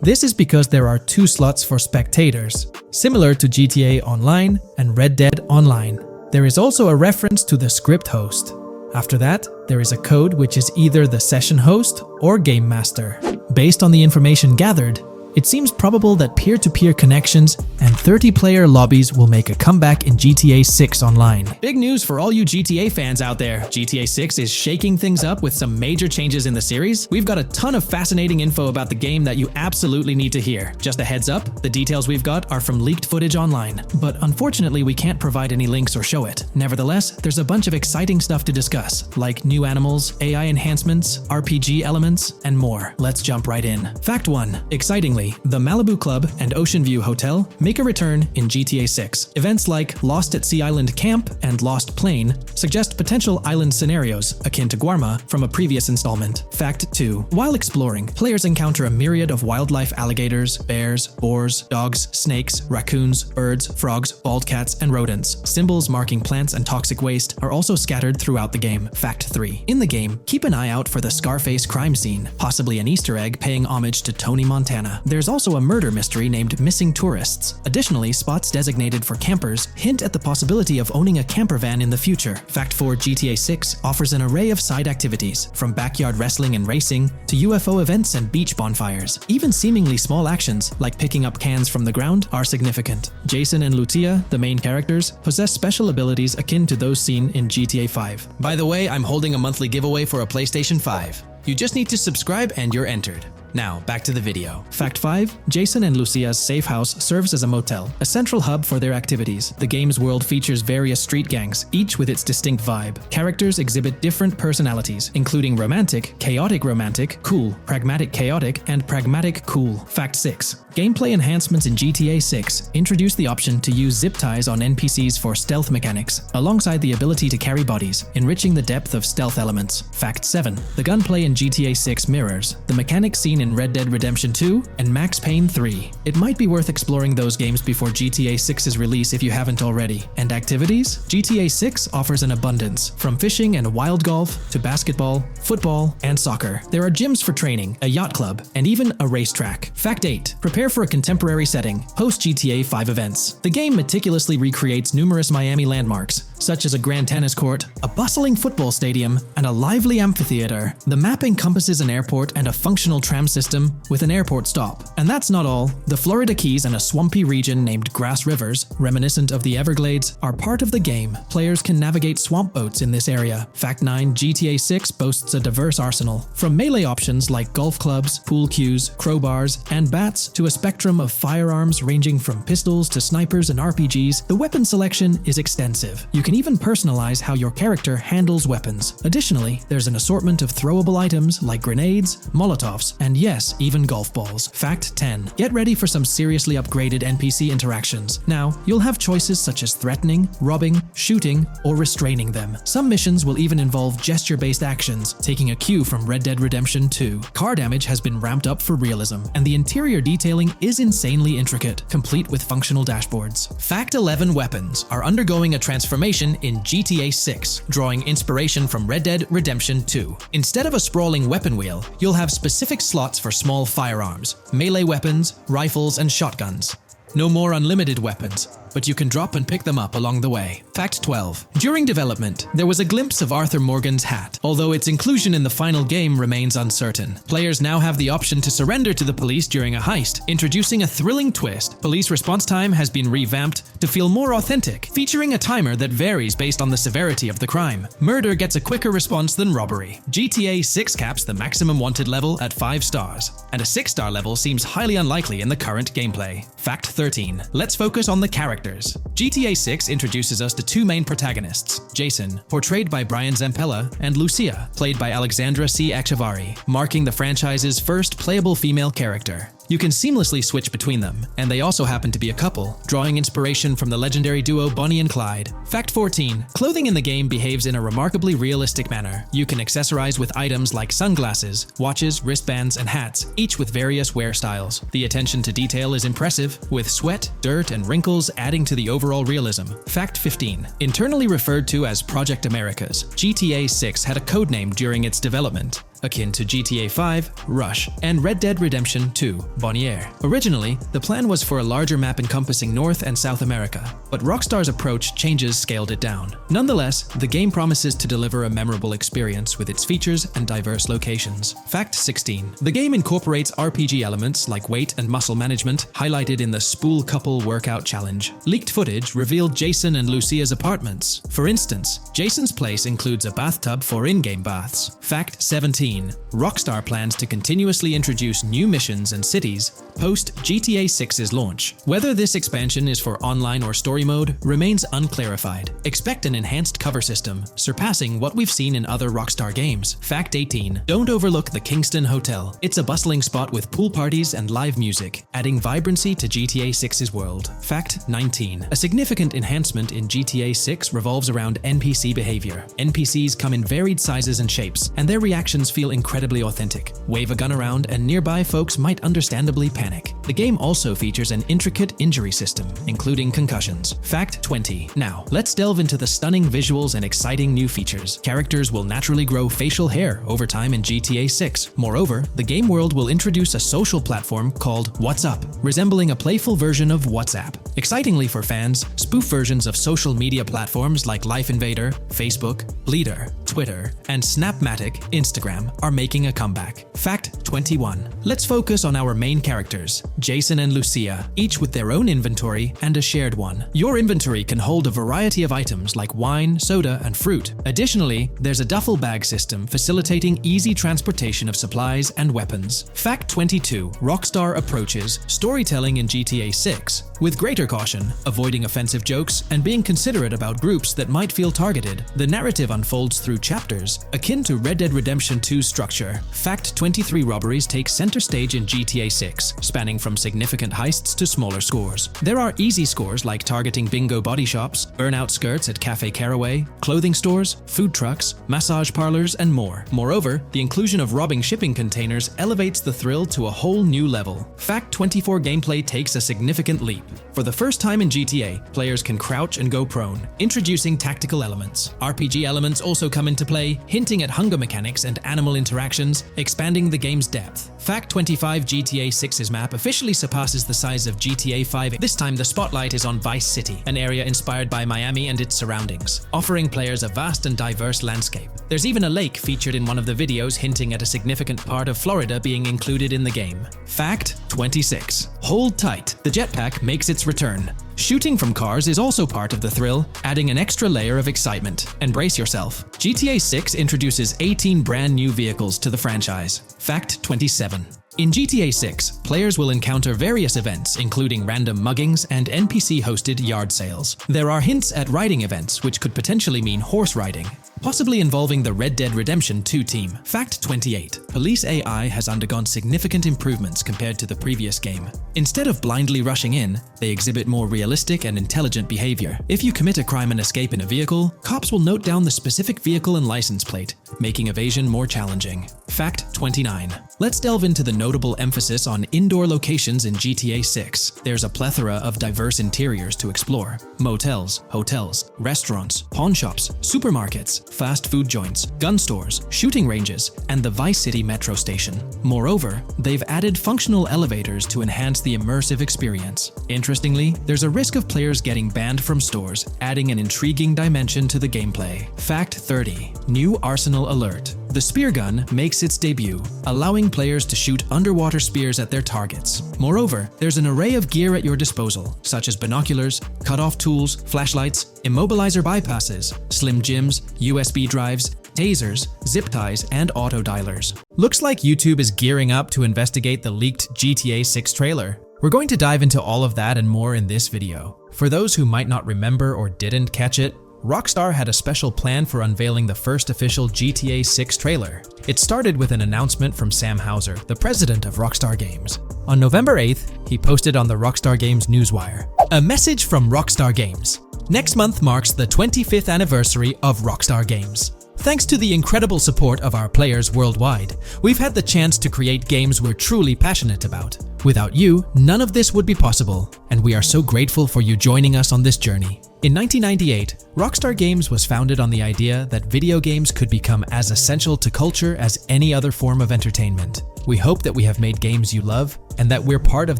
Speaker 1: This is because there are two slots for spectators, similar to GTA Online and Red Dead Online. There is also a reference to the script host. After that, there is a code which is either the session host or game master. Based on the information gathered, it seems probable that peer-to-peer connections and 30-player lobbies will make a comeback in GTA 6 Online. Big news for all you GTA fans out there. GTA 6 is shaking things up with some major changes in the series. We've got a ton of fascinating info about the game that you absolutely need to hear. Just a heads up, the details we've got are from leaked footage online, but unfortunately we can't provide any links or show it. Nevertheless, there's a bunch of exciting stuff to discuss, like new animals, AI enhancements, RPG elements, and more. Let's jump right in. Fact 1. Excitingly, the Malibu Club and Ocean View Hotel make a return in GTA 6. Events like Lost at Sea Island Camp and Lost Plane suggest potential island scenarios akin to Guarma from a previous installment. Fact 2. While exploring, players encounter a myriad of wildlife: alligators, bears, boars, dogs, snakes, raccoons, birds, frogs, bald cats, and rodents. Symbols marking plants and toxic waste are also scattered throughout the game. Fact 3. In the game, keep an eye out for the Scarface crime scene, possibly an Easter egg paying homage to Tony Montana. There's also a murder mystery named Missing Tourists. Additionally, spots designated for campers hint at the possibility of owning a camper van in the future. Fact 4. GTA 6 offers an array of side activities, from backyard wrestling and racing to UFO events and beach bonfires. Even seemingly small actions, like picking up cans from the ground, are significant. Jason and Lucia, the main characters, possess special abilities akin to those seen in GTA 5. By the way, I'm holding a monthly giveaway for a PlayStation 5. You just need to subscribe and you're entered. Now, back to the video. Fact 5. Jason and Lucia's safe house serves as a motel, a central hub for their activities. The game's world features various street gangs, each with its distinct vibe. Characters exhibit different personalities, including romantic, chaotic romantic, cool, pragmatic chaotic, and pragmatic cool. Fact 6. Gameplay enhancements in GTA 6 introduce the option to use zip ties on NPCs for stealth mechanics, alongside the ability to carry bodies, enriching the depth of stealth elements. Fact 7. The gunplay in GTA 6 mirrors the mechanics seen in Red Dead Redemption 2 and Max Payne 3. It might be worth exploring those games before GTA 6's release if you haven't already. And activities? GTA 6 offers an abundance, from fishing and wild golf to basketball, football, and soccer. There are gyms for training, a yacht club, and even a racetrack. Fact 8. Prepare for a contemporary setting, post-GTA 5 events. The game meticulously recreates numerous Miami landmarks, such as a grand tennis court, a bustling football stadium, and a lively amphitheater. The map encompasses an airport and a functional tram system with an airport stop. And that's not all. The Florida Keys and a swampy region named Grass Rivers, reminiscent of the Everglades, are part of the game. Players can navigate swamp boats in this area. Fact 9. GTA 6 boasts a diverse arsenal, from melee options like golf clubs, pool cues, crowbars, and bats to a spectrum of firearms ranging from pistols to snipers and RPGs. The weapon selection is extensive. You can even personalize how your character handles weapons. Additionally, there's an assortment of throwable items like grenades, molotovs, and yes, even golf balls. Fact 10. Get ready for some seriously upgraded NPC interactions. Now, you'll have choices such as threatening, robbing, shooting, or restraining them. Some missions will even involve gesture-based actions, taking a cue from Red Dead Redemption 2. Car damage has been ramped up for realism, and the interior detailing is insanely intricate, complete with functional dashboards. Fact 11. Weapons are undergoing a transformation in GTA 6, drawing inspiration from Red Dead Redemption 2. Instead of a sprawling weapon wheel, you'll have specific slots for small firearms, melee weapons, rifles, and shotguns. No more unlimited weapons, but you can drop and pick them up along the way. Fact 12. During development, there was a glimpse of Arthur Morgan's hat, although its inclusion in the final game remains uncertain. Players now have the option to surrender to the police during a heist, introducing a thrilling twist. Police response time has been revamped to feel more authentic, featuring a timer that varies based on the severity of the crime. Murder gets a quicker response than robbery. GTA 6 caps the maximum wanted level at 5 stars, and a 6-star level seems highly unlikely in the current gameplay. Fact 13. Let's focus on the characters. GTA 6 introduces us to two main protagonists, Jason, portrayed by Brian Zampella, and Lucia, played by Alexandra C. Echevarri, marking the franchise's first playable female character. You can seamlessly switch between them, and they also happen to be a couple, drawing inspiration from the legendary duo Bonnie and Clyde. Fact 14. Clothing in the game behaves in a remarkably realistic manner. You can accessorize with items like sunglasses, watches, wristbands, and hats, each with various wear styles. The attention to detail is impressive, with sweat, dirt, and wrinkles adding to the overall realism. Fact 15. Internally referred to as Project Americas, GTA 6 had a codename during its development, akin to GTA 5, Rush, and Red Dead Redemption 2, Bonnier. Originally, the plan was for a larger map encompassing North and South America, but Rockstar's approach changes scaled it down. Nonetheless, the game promises to deliver a memorable experience with its features and diverse locations. Fact 16. The game incorporates RPG elements like weight and muscle management, highlighted in the Spool Couple Workout Challenge. Leaked footage revealed Jason and Lucia's apartments. For instance, Jason's place includes a bathtub for in-game baths. Fact 17. Rockstar plans to continuously introduce new missions and cities post GTA 6's launch. Whether this expansion is for online or story mode remains unclarified. Expect an enhanced cover system, surpassing what we've seen in other Rockstar games. Fact 18. Don't overlook the Kingston Hotel. It's a bustling spot with pool parties and live music, adding vibrancy to GTA 6's world. Fact 19. A significant enhancement in GTA 6 revolves around NPC behavior. NPCs come in varied sizes and shapes, and their reactions feel incredibly authentic. Wave a gun around and nearby folks might understandably panic. The game also features an intricate injury system, including concussions. Fact 20. Now, let's delve into the stunning visuals and exciting new features. Characters will naturally grow facial hair over time in GTA 6. Moreover, the game world will introduce a social platform called What's Up, resembling a playful version of WhatsApp. Excitingly for fans, spoof versions of social media platforms like Life Invader, Facebook, Bleeder, Twitter, and Snapmatic, Instagram, are making a comeback. Fact 21. Let's focus on our main characters, Jason and Lucia, each with their own inventory and a shared one. Your inventory can hold a variety of items like wine, soda, and fruit. Additionally, there's a duffel bag system facilitating easy transportation of supplies and weapons. Fact 22. Rockstar approaches storytelling in GTA 6 with greater caution, avoiding offensive jokes and being considerate about groups that might feel targeted. The narrative unfolds through chapters, akin to Red Dead Redemption 2's structure. Fact 23. Robberies take center stage in GTA 6, spanning from significant heists to smaller scores. There are easy scores like targeting bingo body shops, burnout skirts at Cafe Caraway, clothing stores, food trucks, massage parlors, and more. Moreover, the inclusion of robbing shipping containers elevates the thrill to a whole new level. Fact 24. Gameplay takes a significant leap. For the first time in GTA, players can crouch and go prone, introducing tactical elements. RPG elements also come into play, hinting at hunger mechanics and animal interactions, expanding the game's depth. Fact 25. GTA 6's map officially surpasses the size of GTA 5. This time the spotlight is on Vice City, an area inspired by Miami and its surroundings, offering players a vast and diverse landscape. There's even a lake featured in one of the videos, hinting at a significant part of Florida being included in the game. Fact 26. Hold tight, the jetpack makes its return. Shooting from cars is also part of the thrill, adding an extra layer of excitement. And brace yourself. GTA 6 introduces 18 brand new vehicles to the franchise. Fact 27. In GTA 6, players will encounter various events, including random muggings and NPC-hosted yard sales. There are hints at riding events, which could potentially mean horse riding, possibly involving the Red Dead Redemption 2 team. Fact 28. Police AI has undergone significant improvements compared to the previous game. Instead of blindly rushing in, they exhibit more realistic and intelligent behavior. If you commit a crime and escape in a vehicle, cops will note down the specific vehicle and license plate, making evasion more challenging. Fact 29. Let's delve into the notable emphasis on indoor locations in GTA 6. There's a plethora of diverse interiors to explore. Motels, hotels, restaurants, pawn shops, supermarkets, fast food joints, gun stores, shooting ranges, and the Vice City metro station. Moreover, they've added functional elevators to enhance the immersive experience. Interestingly, there's a risk of players getting banned from stores, adding an intriguing dimension to the gameplay. Fact 30. New Arsenal Alert. The spear gun makes its debut, allowing players to shoot underwater spears at their targets. Moreover, there's an array of gear at your disposal, such as binoculars, cut-off tools, flashlights, immobilizer bypasses, slim jims, USB drives, tasers, zip ties, and auto dialers. Looks like YouTube is gearing up to investigate the leaked GTA 6 trailer. We're going to dive into all of that and more in this video. For those who might not remember or didn't catch it, Rockstar had a special plan for unveiling the first official GTA 6 trailer. It started with an announcement from Sam Houser, the president of Rockstar Games. On November 8th, he posted on the Rockstar Games newswire, "A message from Rockstar Games. Next month marks the 25th anniversary of Rockstar Games. Thanks to the incredible support of our players worldwide, we've had the chance to create games we're truly passionate about. Without you, none of this would be possible, and we are so grateful for you joining us on this journey." In 1998, Rockstar Games was founded on the idea that video games could become as essential to culture as any other form of entertainment. We hope that we have made games you love, and that we're part of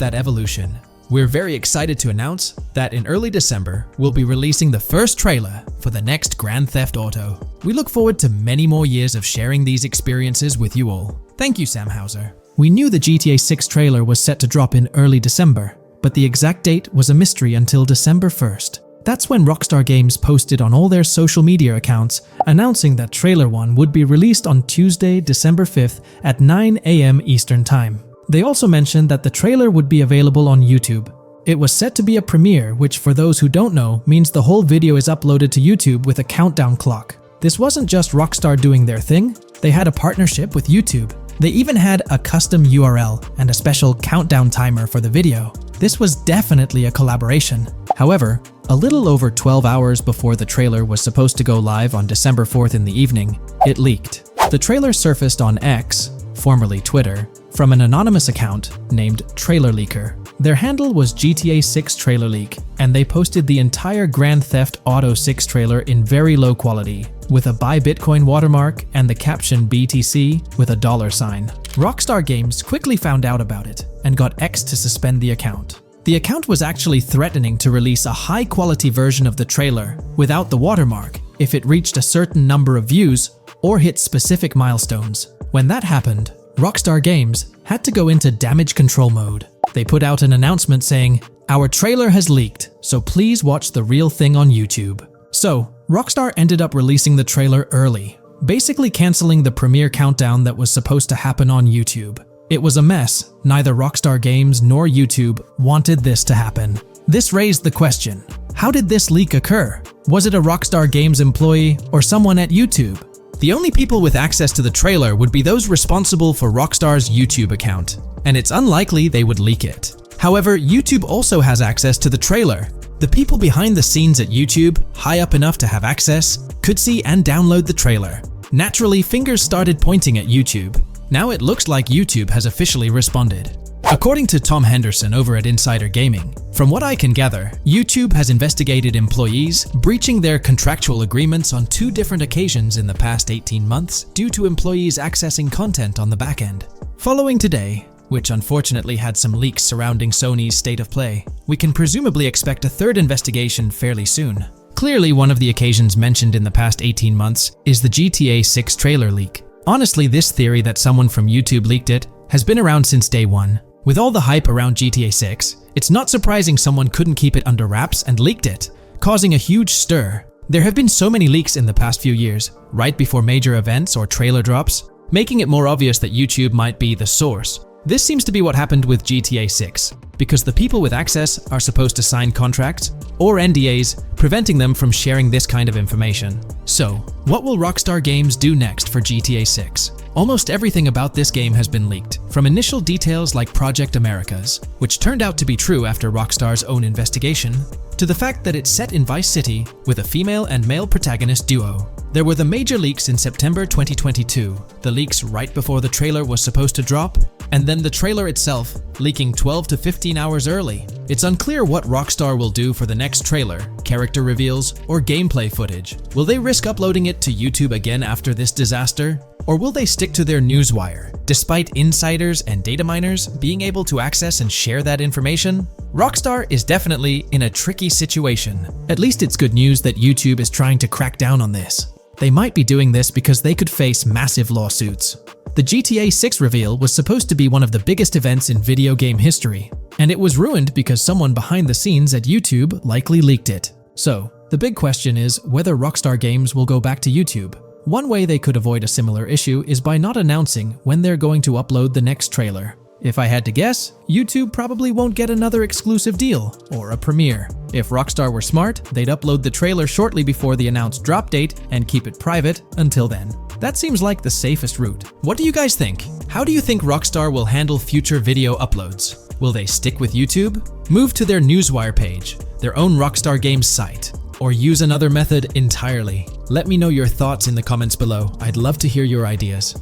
Speaker 1: that evolution. We're very excited to announce that in early December, we'll be releasing the first trailer for the next Grand Theft Auto. We look forward to many more years of sharing these experiences with you all. Thank you, Sam Houser. We knew the GTA 6 trailer was set to drop in early December, but the exact date was a mystery until December 1st. That's when Rockstar Games posted on all their social media accounts announcing that Trailer 1 would be released on Tuesday, December 5th at 9 a.m. Eastern Time. They also mentioned that the trailer would be available on YouTube. It was set to be a premiere, which for those who don't know, means the whole video is uploaded to YouTube with a countdown clock. This wasn't just Rockstar doing their thing, they had a partnership with YouTube. They even had a custom URL and a special countdown timer for the video. This was definitely a collaboration. However, a little over 12 hours before the trailer was supposed to go live on December 4th in the evening, it leaked. The trailer surfaced on X, formerly Twitter, from an anonymous account named Trailer Leaker. Their handle was GTA 6 Trailer Leak, and they posted the entire Grand Theft Auto 6 trailer in very low quality, with a Buy Bitcoin watermark and the caption BTC with a $sign. Rockstar Games quickly found out about it and got X to suspend the account. The account was actually threatening to release a high-quality version of the trailer without the watermark if it reached a certain number of views or hit specific milestones. When that happened, Rockstar Games had to go into damage control mode. They put out an announcement saying, "Our trailer has leaked, so please watch the real thing on YouTube." So, Rockstar ended up releasing the trailer early, basically canceling the premiere countdown that was supposed to happen on YouTube. It was a mess. Neither Rockstar Games nor YouTube wanted this to happen. This raised the question, how did this leak occur? Was it a Rockstar Games employee or someone at YouTube? The only people with access to the trailer would be those responsible for Rockstar's YouTube account, and it's unlikely they would leak it. However, YouTube also has access to the trailer. The people behind the scenes at YouTube, high up enough to have access, could see and download the trailer. Naturally, fingers started pointing at YouTube. Now it looks like YouTube has officially responded. According to Tom Henderson over at Insider Gaming, from what I can gather, YouTube has investigated employees breaching their contractual agreements on 2 different occasions in the past 18 months due to employees accessing content on the back end. Following today, which unfortunately had some leaks surrounding Sony's state of play, we can presumably expect a 3rd investigation fairly soon. Clearly, one of the occasions mentioned in the past 18 months is the GTA 6 trailer leak. Honestly, this theory that someone from YouTube leaked it has been around since day one. With all the hype around GTA 6, it's not surprising someone couldn't keep it under wraps and leaked it, causing a huge stir. There have been so many leaks in the past few years, right before major events or trailer drops, making it more obvious that YouTube might be the source. This seems to be what happened with GTA 6, because the people with access are supposed to sign contracts or NDAs, preventing them from sharing this kind of information. So, what will Rockstar Games do next for GTA 6? Almost everything about this game has been leaked, from initial details like Project Americas, which turned out to be true after Rockstar's own investigation, to the fact that it's set in Vice City with a female and male protagonist duo. There were the major leaks in September 2022, the leaks right before the trailer was supposed to drop, and then the trailer itself leaking 12 to 15 hours early. It's unclear what Rockstar will do for the next trailer, character reveals, or gameplay footage. Will they risk uploading it to YouTube again after this disaster? Or will they stick to their newswire, despite insiders and data miners being able to access and share that information? Rockstar is definitely in a tricky situation. At least it's good news that YouTube is trying to crack down on this. They might be doing this because they could face massive lawsuits. The GTA 6 reveal was supposed to be one of the biggest events in video game history, and it was ruined because someone behind the scenes at YouTube likely leaked it. So, the big question is whether Rockstar Games will go back to YouTube. One way they could avoid a similar issue is by not announcing when they're going to upload the next trailer. If I had to guess, YouTube probably won't get another exclusive deal or a premiere. If Rockstar were smart, they'd upload the trailer shortly before the announced drop date and keep it private until then. That seems like the safest route. What do you guys think? How do you think Rockstar will handle future video uploads? Will they stick with YouTube, move to their newswire page, their own Rockstar Games site, or use another method entirely? Let me know your thoughts in the comments below. I'd love to hear your ideas.